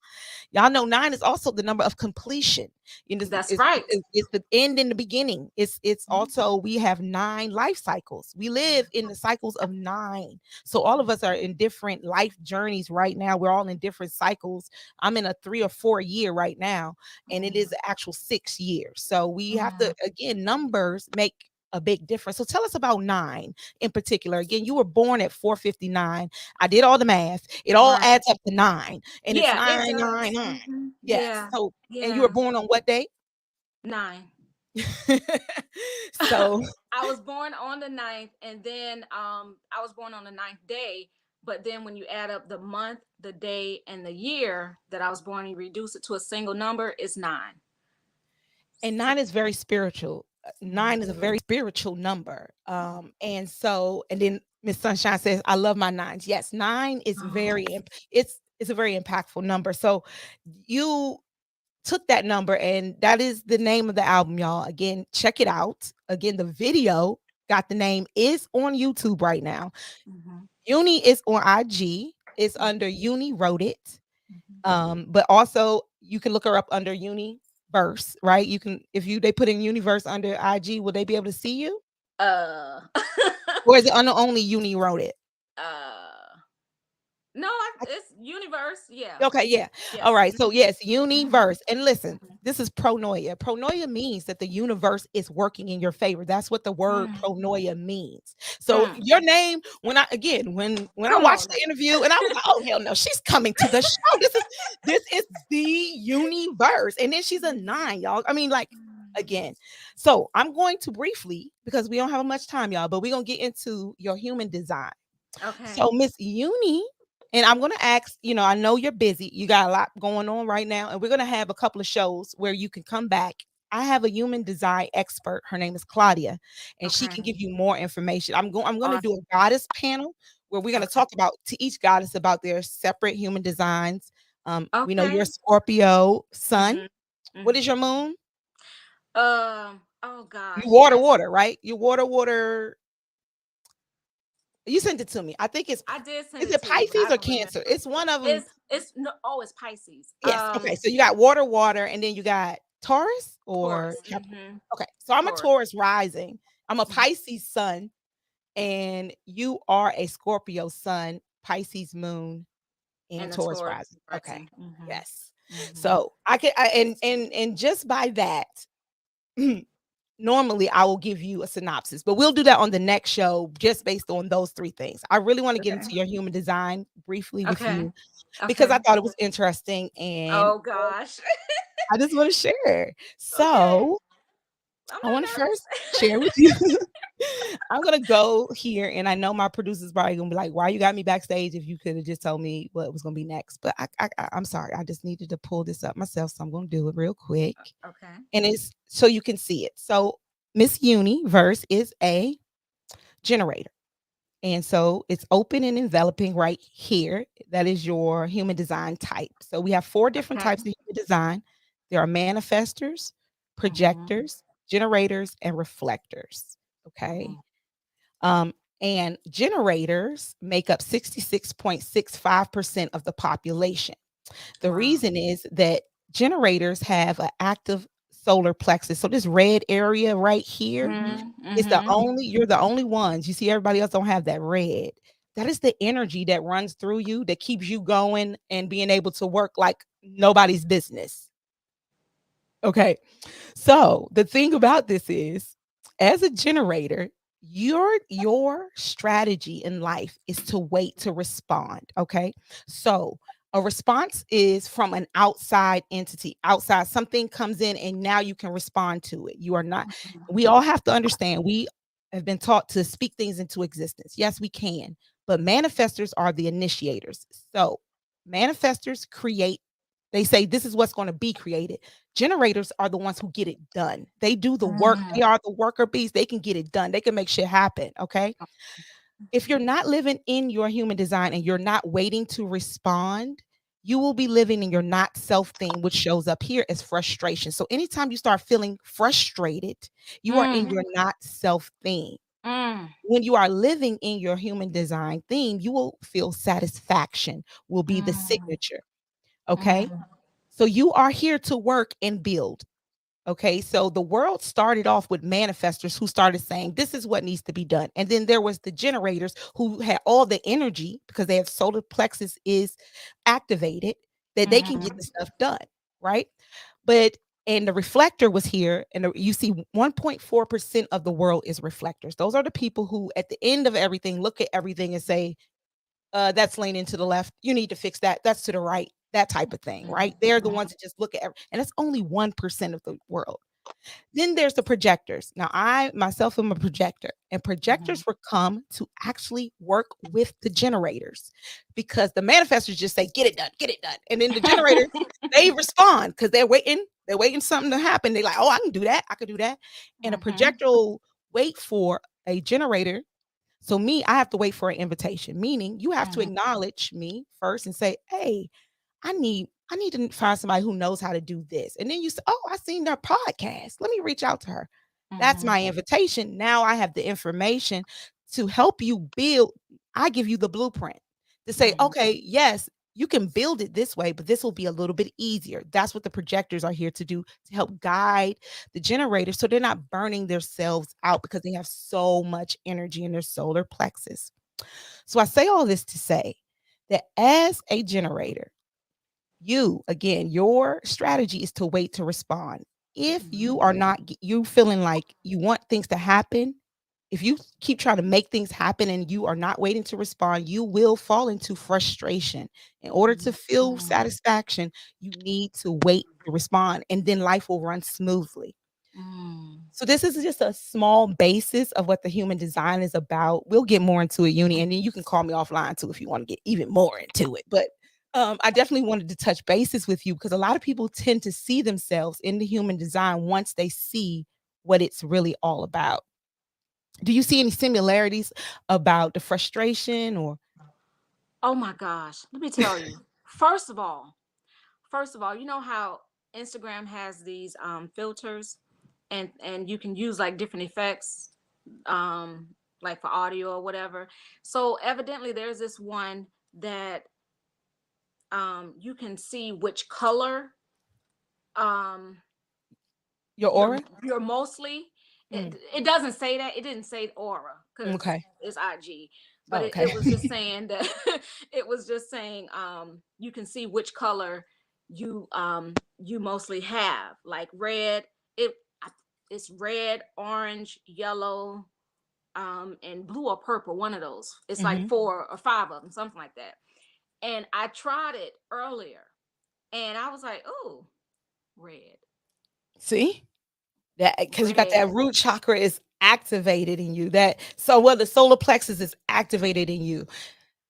Y'all know 9 is also the number of completion. That's right. It's the end and the beginning. It's Mhm. also we have 9 life cycles. We live in the cycles of 9. So all of us are in different life journeys right now. We're all in different cycles. I'm in a 3 or 4 year right now, and it is Mhm. the actual 6 years. So we have to Mhm. again, numbers make a big difference. So tell us about 9 in particular. Again, you were born at 4:59. I did all the math. It all Right. adds up to 9, and it's Yeah, it 999. does. Mhm. Yes. Yeah. So, and you were Yeah. born on what day? 9. So, I was born on the 9th, and then I was born on the 9th day, but then when you add up the month, the day, and the year that I was born, you reduce it to a single number, it's 9. and 9 is very spiritual. 9 Mhm. is a very spiritual number. And so, and then Miss Sunshine says, "I love my nines." Yes, 9 is Oh, it's a very impactful number. So, you took that number, and that is the name of the album, y'all. Again, check it out. Again, the video got the name is on YouTube right now. mhm, Uni is on IG. It's mhm, under Uni Wrote It. mhm. But also you can look her up under Uni Verse, right? You can if you they put in Universe under IG, will they be able to see you? Uh, Or is it under only Uni Wrote It? uh, No, it's universe. Yeah. Okay, yeah. All Yes. right. So yes, universe. And listen, Mhm. this is pronoia. Pronoia means that the universe is working in your favor. That's what the word Mm, pronoia means. So mm. your name, when I again, when I Come on watched now. the interview and I was like, oh hell no, she's coming to the show. This is the universe. And then she's a 9, y'all. I mean, like again. So I'm going to briefly, because we don't have much time, y'all, but we're gonna get into your human design. Okay. So Miss Uni, and I'm gonna ask, I know you're busy, you got a lot going on right now, and we're gonna have a couple of shows where you can come back. I have a human design expert. Her name is Claudia, and she Okay. can give you more information. I'm gonna do Awesome. a goddess panel where we're gonna Okay. talk about to each goddess about their separate human designs. We know you're a Okay. Scorpio sun. Mhm. What is Mhm. your moon? Oh You gosh. water, right? You water. You sent it to me. I think it's I did send is it it to you. Pisces I or don't Cancer? remember. It's one of them. It's no. Oh, it's Pisces. Yes. Okay. So you got water, and then you got Taurus or Taurus. Cap. Mm-hmm. Okay. So I'm a Taurus. Taurus rising. I'm a Mhm. Pisces sun, and you are a Scorpio sun, Pisces moon, and And the Taurus Taurus rising. Okay. rising. Mm-hmm. Yes. Mm-hmm. So and just by that, normally I will give you a synopsis, but we'll do that on the next show just based on those three things. I really want to get Okay. into your human design briefly with Okay. you because I Okay. thought it was interesting and Oh gosh. I just want to share. Okay. So I'm I want to not nervous. first share with you. I'm gonna go here, and I know my producer's probably gonna be like, "Why you got me backstage? If you could have just told me what was gonna be next." But I'm sorry. I just needed to pull this up myself, so I'm gonna do it real quick, Okay. and it's so you can see it. So Miss Uni Verse is a generator. And so it's open and enveloping right here. That is your human design type. So we have 4 different Okay. types of human design. There are manifestors, Mm-hmm. projectors, generators, and reflectors. Okay. Mm-hmm. Um, and generators make up 66.65% of the population. The Wow. reason is that generators have an active solar plexus. So this red area right here Mm-hmm. is the Mm-hmm. only you're the only ones. You see everybody else don't have that red. That is the energy that runs through you that keeps you going and being able to work like nobody's business. Okay. So the thing about this is, as a generator, your strategy in life is to wait to respond. Okay. So a response is from an outside entity, outside something comes in, and now you can respond to it. You are not, we all have to understand we have been taught to speak things into existence. Yes, we can, but manifestors are the initiators. So manifestors create, they say this is what's going to be created. Generators are the ones who get it done. They do the work. Mm-hmm. They are the worker bees. They can get it done. They can make shit happen. Okay. If you're not living in your human design and you're not waiting to respond, you will be living in your not self thing, which shows up here as frustration. So anytime you start feeling frustrated, you are in Mm, your not self thing. mm, When you are living in your human design theme, you will feel satisfaction, will be the mm, signature. Okay. mm, So you are here to work and build. Okay, so the world started off with manifestors who started saying this is what needs to be done. And then there was the generators who had all the energy because their solar plexus is activated that they can get mhm, the stuff done, right? But and the reflector was here, and you see 1.4% of the world is reflectors. Those are the people who, at the end of everything, look at everything and say, that's leaning to the left. You need to fix that. That's to the right. That type of thing, right? mhm, They're the mhm, ones that just look at and that's only 1% of the world. Then there's the projectors. Now, I myself am a projector, and mhm, projectors were come to actually work with the generators because the manifestors just say, get it done. And then the generators, they respond because they're waiting something to happen. They're like, oh, I can do that. I can do that. And a mhm, projector will wait for a generator. So me, I have to wait for an invitation, meaning you have to mhm, acknowledge me first and say, hey, I need to find somebody who knows how to do this. And then you say, "Oh, I seen their podcast. Let me reach out to her." That's mhm, my invitation. Now I have the information to help you build. I give you the blueprint to say, mhm, "Okay, yes, you can build it this way, but this will be a little bit easier." That's what the projectors are here to do, to help guide the generators so they're not burning themselves out because they have so much energy in their solar plexus. So I say all this to say that as a generator, you again, your strategy is to wait to respond. If you are not you feeling like you want things to happen, if you keep trying to make things happen and you are not waiting to respond, you will fall into frustration. In order to feel Mhm. satisfaction, you need to wait to respond, and then life will run smoothly. Mm. So this is just a small basis of what the human design is about. We'll get more into it, Uni, and then you can call me offline too if you want to get even more into it. But I definitely wanted to touch bases with you because a lot of people tend to see themselves in the human design once they see what it's really all about. Do you see any similarities about the frustration or Oh my gosh. Let me tell you. First of all, you know how Instagram has these filters, and you can use like different effects, um like for audio or whatever. So evidently there's this one that you can see which color um your you're aura? you're mostly, Mm, it doesn't say that, it didn't say aura because okay. it's IG, but Oh, it, okay. it was just saying that it was just saying you can see which color you mostly have, like red. it it's red, orange, yellow, and blue or purple, one of those. It's like Mhm. 4 or 5 of them, something like that. And I tried it earlier and I was like, oh, red, See? That because you got that red. root chakra is activated in you. That so well, the solar plexus is activated in you.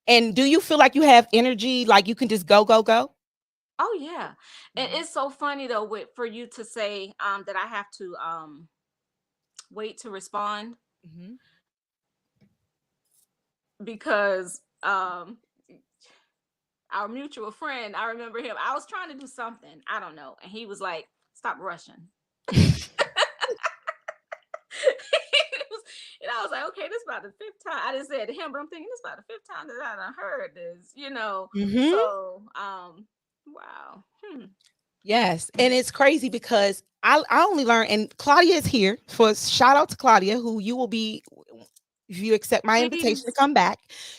And do you feel like you have energy, like you can just go, go, go? Oh yeah. And Mhm, it's so funny though with for you to say that I have to wait to respond mhm. because our mutual friend, I remember him. I was trying to do something, I don't know, and he was like, "Stop rushing." And I was like, okay, this is about the fifth time. I just said to him, but I'm thinking this is about the fifth time that I done heard this. Mhm. So, wow. Yes, and it's crazy because I only learned, and Claudia is here for shout out to Claudia, who you will be if you accept my invitation to Please. come back.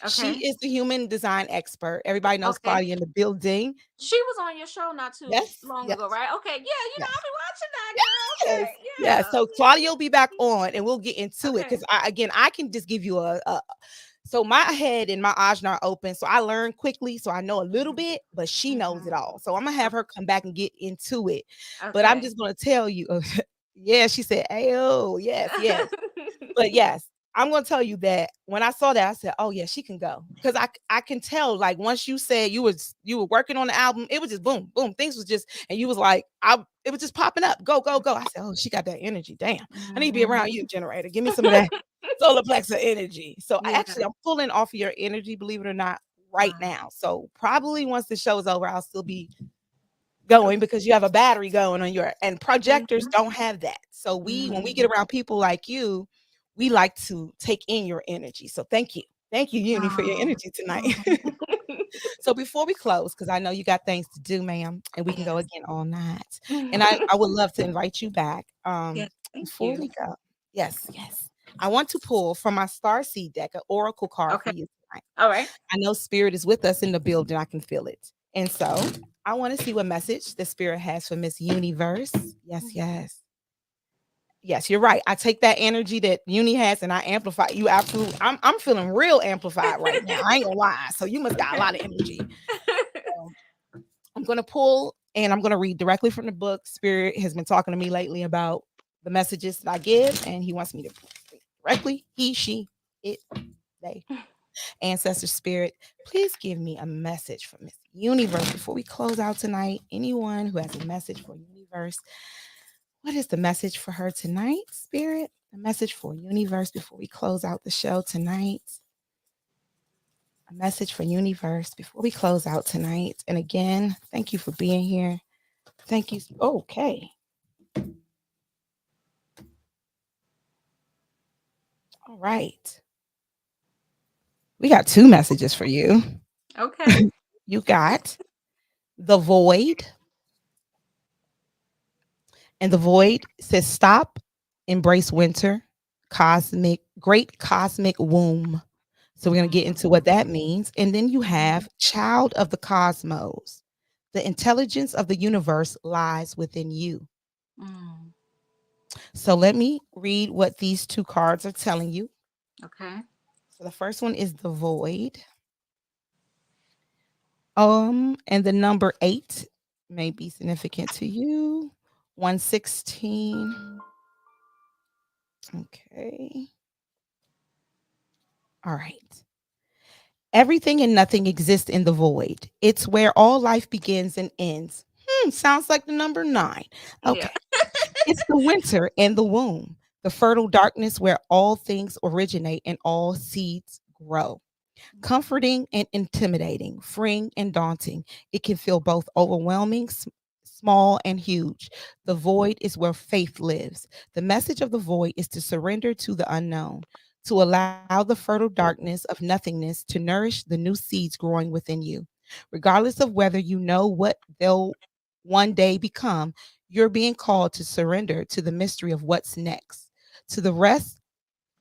She Okay. is the human design expert. Everybody knows Okay. Claudia in the building. She was on your show not too Yes, long yes, ago, right? Okay. Yeah, yes. I'll be watching that, girl. Yes. Okay. Yeah. Yeah. So Claudia will be back on and we'll get into it Okay. because I can just give you a so my head and my ajna are open. So I learn quickly. So I know a little bit, but she knows it Mhm. all. So I'm gonna have her come back and get into it. But I'm Okay. just gonna tell you, yeah, she said, Ayo, yes, yes. But yes, I'm gonna tell you that when I saw that, I said, "Oh yeah, she can go." Because I can tell. Like once you said you were working on the album, it was just boom, boom. Things was just, and you was like, it was just popping up. Go, go, go. I said, "Oh, she got that energy. Damn, I need to be Mhm. around you, generator. Give me some of that solar plexus energy." So I Yeah. actually I'm pulling off of your energy, believe it or not, right Wow. now. So probably once the show's over, I'll still be going because you have a battery going on your and projectors Mhm. don't have that. So we when we get Mhm. around people like you, we like to take in your energy. So thank you. Thank you, Uni, for your Oh. energy tonight. Mhm. So before we close, because I know you got things to do, ma'am, and we can go Yes. again all night. And I would love to invite you back. Yes. Thank Before you. we go, yes, yes. I want to pull from my star seed deck an oracle card for Okay. you tonight. All right. I know spirit is with us in the building. I can feel it. And so I want to see what message the spirit has for Miss Universe. Yes, yes. Yes, you're right. I take that energy that Uni has and I amplify. You absolutely. I'm feeling real amplified right now. I ain't gonna lie. So you must got a Okay. lot of energy. So I'm gonna pull and I'm gonna read directly from the book. Spirit has been talking to me lately about the messages that I give, and he wants me to read directly. He, she, it, they. Ancestor spirit, please give me a message from Miss Universe before we close out tonight. Anyone who has a message for Universe, what is the message for her tonight, spirit? A message for Universe before we close out the show tonight. A message for Universe before we close out tonight. And again, thank you for being here. Thank you. Okay. All right. We got two messages for you. Okay. You got the void. And the void says, stop, embrace winter, cosmic, great cosmic womb. So we're going to get into what that means. And then you have child of the cosmos. The intelligence of the universe lies within you. Mm. So let me read what these two cards are telling you. Okay. So the first one is the void. And the number 8 may be significant to you. 116. Okay. All right. Everything and nothing exists in the void. It's where all life begins and ends. Sounds like the number 9. Yeah. Okay. It's the winter and the womb, the fertile darkness where all things originate and all seeds grow. Comforting and intimidating, freeing and daunting. It can feel both overwhelming, small, and huge. The void is where faith lives. The message of the void is to surrender to the unknown, to allow the fertile darkness of nothingness to nourish the new seeds growing within you. Regardless of whether you know what they'll one day become, you're being called to surrender to the mystery of what's next, to the rest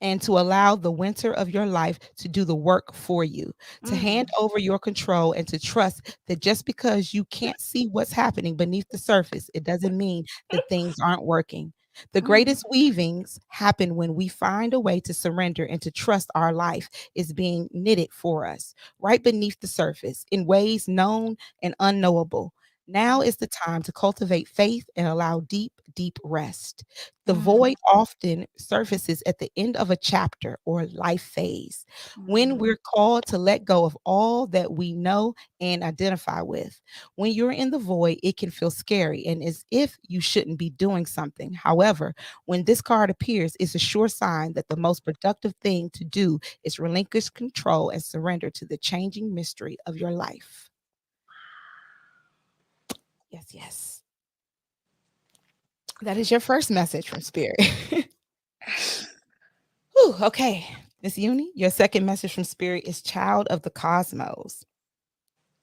and to allow the winter of your life to do the work for you, to Mm. hand over your control and to trust that just because you can't see what's happening beneath the surface, it doesn't mean that things aren't working. The Mm. greatest weavings happen when we find a way to surrender and to trust our life is being knitted for us, right beneath the surface, in ways known and unknowable. Now is the time to cultivate faith and allow deep, deep rest. The Mm. void often surfaces at the end of a chapter or life phase when Mm. we're called to let go of all that we know and identify with. When you're in the void, it can feel scary and as if you shouldn't be doing something. However, when this card appears, it's a sure sign that the most productive thing to do is relinquish control and surrender to the changing mystery of your life. Yes, yes. That is your first message from Spirit. Whew, okay. Miss Uni, your second message from Spirit is Child of the Cosmos.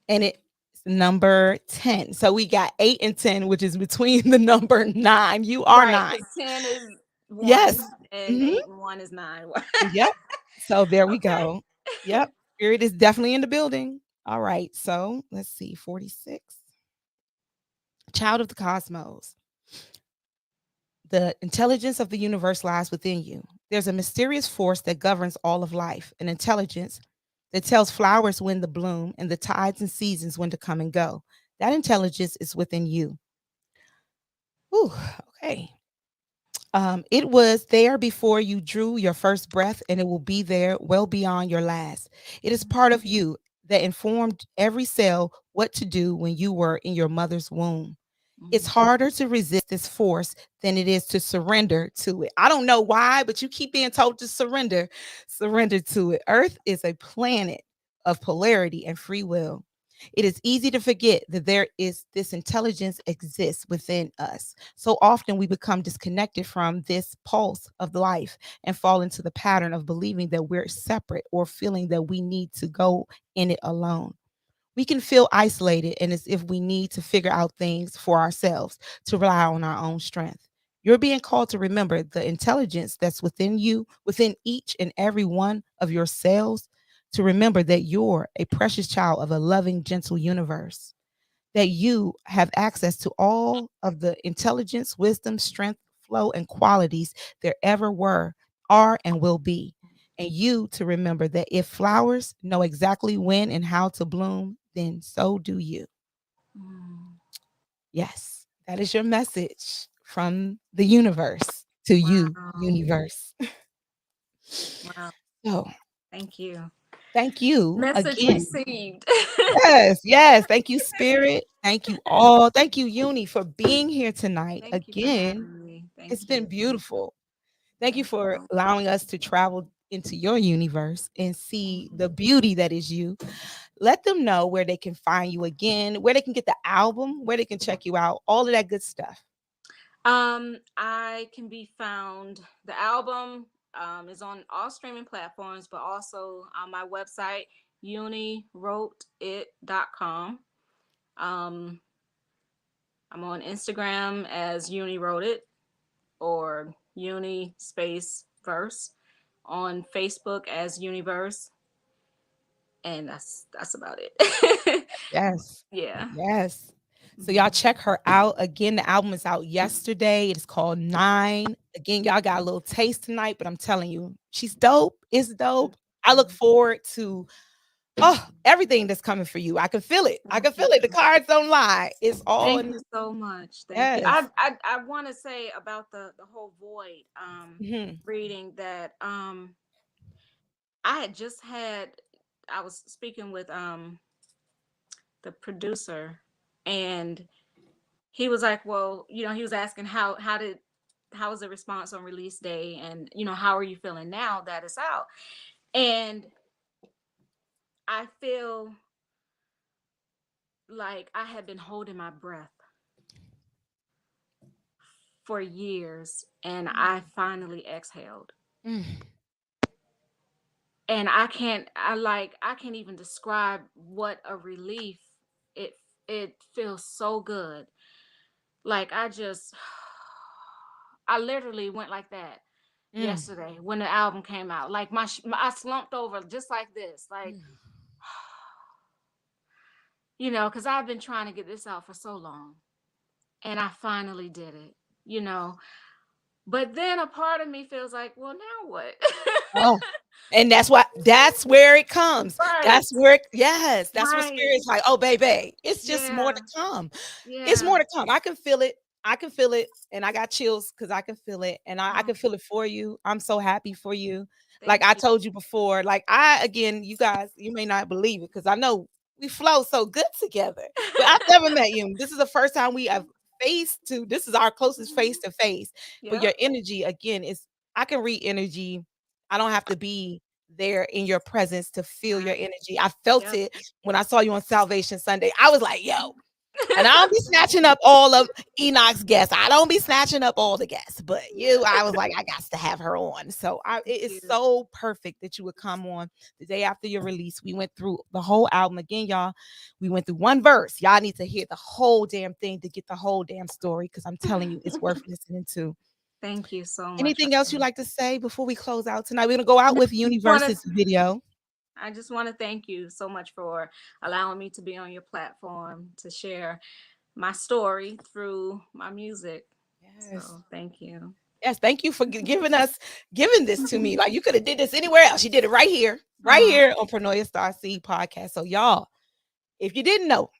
And it's number 10. So we got 8 and 10, which is between the number 9. You are Right, 9. because 10 is Yes. 1 and Mhm. 8 and 1 is 9. Yep. So there we Okay. go. Yep. Spirit is definitely in the building. All right. So let's see. 46. Child of the Cosmos. The intelligence of the universe lies within you. There's a mysterious force that governs all of life, an intelligence that tells flowers when to bloom and the tides and seasons when to come and go. That intelligence is within you. Ooh, okay. It was there before you drew your first breath, and it will be there well beyond your last. It is part of you that informed every cell what to do when you were in your mother's womb. It's Mm. harder to resist this force than it is to surrender to it. I don't know why, but you keep being told to surrender, surrender to it. Earth is a planet of polarity and free will. It is easy to forget that there is this intelligence exists within us. So often we become disconnected from this pulse of life and fall into the pattern of believing that we're separate or feeling that we need to go in it alone. We can feel isolated and as if we need to figure out things for ourselves to rely on our own strength. You're being called to remember the intelligence that's within you, within each and every one of your cells, to remember that you're a precious child of a loving, gentle universe, that you have access to all of the intelligence, wisdom, strength, flow, and qualities there ever were, are, and will be. And you to remember that if flowers know exactly when and how to bloom, then so do you. Mm. Yes, that is your message from the universe to you, Wow. universe. Wow. So Thank you. thank you Message again. received. Yes, yes. Thank you, Spirit. Thank you all. Thank you, Uni, for being here tonight. Thank you for Again, having me. it's Thank been you. beautiful. Thank you Thank for you. allowing us to travel into your universe and see the beauty that is you. Let them know where they can find you again, where they can get the album, where they can check you out, all of that good stuff. I can be found. The album is on all streaming platforms, but also on my website, uniwroteit.com. Um, I'm on Instagram as Uni Wrote It or Uni Space Verse, on Facebook as Universe. And that's about it. Yes. Yeah. Yes. So y'all check her out. Again, the album is out yesterday. It is called 9. Again, y'all got a little taste tonight, but I'm telling you, she's dope. It's dope. I look forward to everything that's coming for you. I can feel it. I can feel it. The cards don't lie. It's all Thank in you so much. Thank Yes. you. I want to say about the whole void Mhm. reading that I was speaking with the producer, and he was like, well, he was asking how was the response on release day, and how are you feeling now that it's out? And I feel like I had been holding my breath for years, and I finally exhaled. And I can't even describe what a relief it feels. So good. Like I literally went like that yesterday when the album came out. Like I slumped over just like this, like because I've been trying to get this out for so long, and I finally did it. But then a part of me feels like, well, now what? And that's where it comes. Right. That's where where Right. spirit's like, oh baby, it's just more to come. It's more to come. I can feel it. And I got chills because I can feel it, and I can feel it for you. I'm so happy for you. Like I told you before, you guys, you may not believe it because I know we flow so good together, but I've never met you. This is the first time we have this is our closest face to face. But your energy again I can read energy. I don't have to be there in your presence to feel your energy. I felt it when I saw you on Salvation Sunday. I was like, yo. And I don't be snatching up all of Enoch's guests. I don't be snatching up all the guests, but I was like, I got to have her on. So it is so perfect that you would come on the day after your release. We went through the whole album again, y'all. We went through one verse. Y'all need to hear the whole damn thing to get the whole damn story, because I'm telling you, it's worth listening to. Thank you so much. Anything else you'd like to say before we close out tonight? We're going to go out with Uni Verse's video. I just want to thank you so much for allowing me to be on your platform to share my story through my music. Yes. So thank you. Yes, thank you for giving this to me. Like you could have did this anywhere else. You did it right here on Pronoia Starseed Podcast. So y'all, if you didn't know,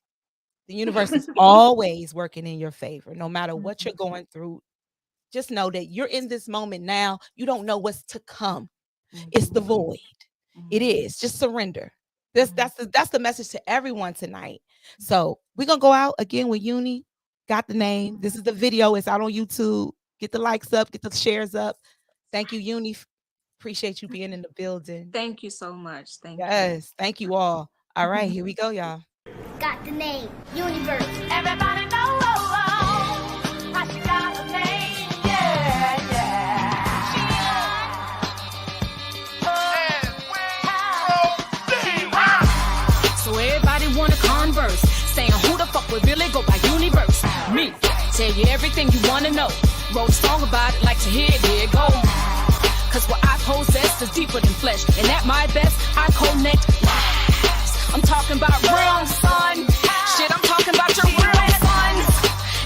the universe is always working in your favor, no matter what you're going through. Just know that you're in this moment now. You don't know what's to come. It's the void. It is. Just surrender. That's the message to everyone tonight. So we're gonna go out again with Uni. Got the name. This is the video. It's out on YouTube. Get the likes up. Get the shares up. Thank you, Uni. Appreciate you being in the building. Thank you so much. Thank you. Yes. Thank you all. All right, here we go, y'all. Got the name Uni Verse. Everybody know how she got the name. So everybody wanna converse, saying who the fuck would really go by Uni Verse? Me, tell you everything you wanna know. Wrote a song about it, like to hear it, here it go. Cause what I possess is deeper than flesh, and at my best, I connect lives. I'm talking about real son. Shit, I'm talking about your real sons.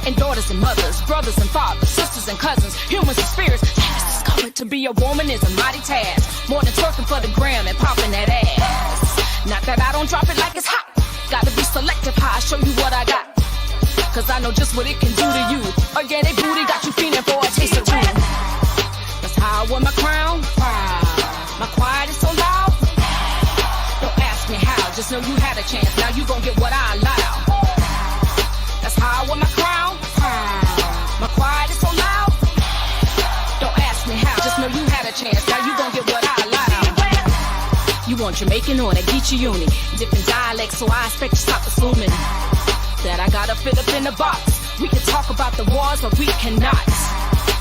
And daughters and mothers, brothers and fathers, sisters and cousins, humans and spirits. Yes, discovered to be a woman is a mighty task. More than twerking for the gram and popping that ass. Not that I don't drop it like it's hot. Gotta be selective how I show you what I got. Cause I know just what it can do to you. Organic booty got you feeling for a taste of truth. That's how I wear my crown. My quiet is so loud. Don't ask me how, just know you had a chance. Now you gon' get what I allow. That's how I wear my crown. My quiet is so loud. Don't ask me how, just know you had a chance. Now you gon' get what I allow. You want Jamaican or that Geechee Uni. Different dialects, so I expect you stop assuming that I gotta fit up in the box. We can talk about the wars, but we cannot.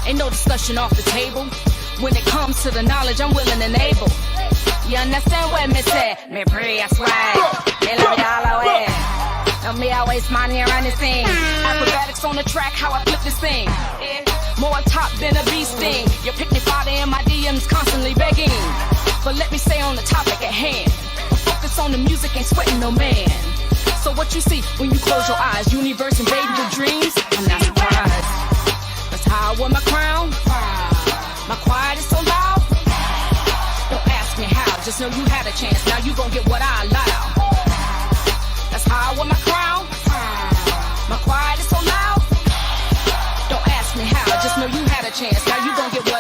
Ain't no discussion off the table. When it comes to the knowledge, I'm willing and able. You understand what me say? Me pray, I swag. Me love y'all away. Don't me always mind here on this thing. Acrobatics on the track, how I flip this thing. More top than a bee sting. Your picnic father in my DMs constantly begging. But let me stay on the topic at hand. Focus focus on the music, ain't sweating no man. So what you see when you close your eyes, Uni Verse invading your dreams? I'm not surprised. That's how I wore my crown. My quiet is so loud. Don't ask me how, just know you had a chance. Now you gon' get what I allow. That's how I wore my crown. My quiet is so loud. Don't ask me how, just know you had a chance. Now you gon' get what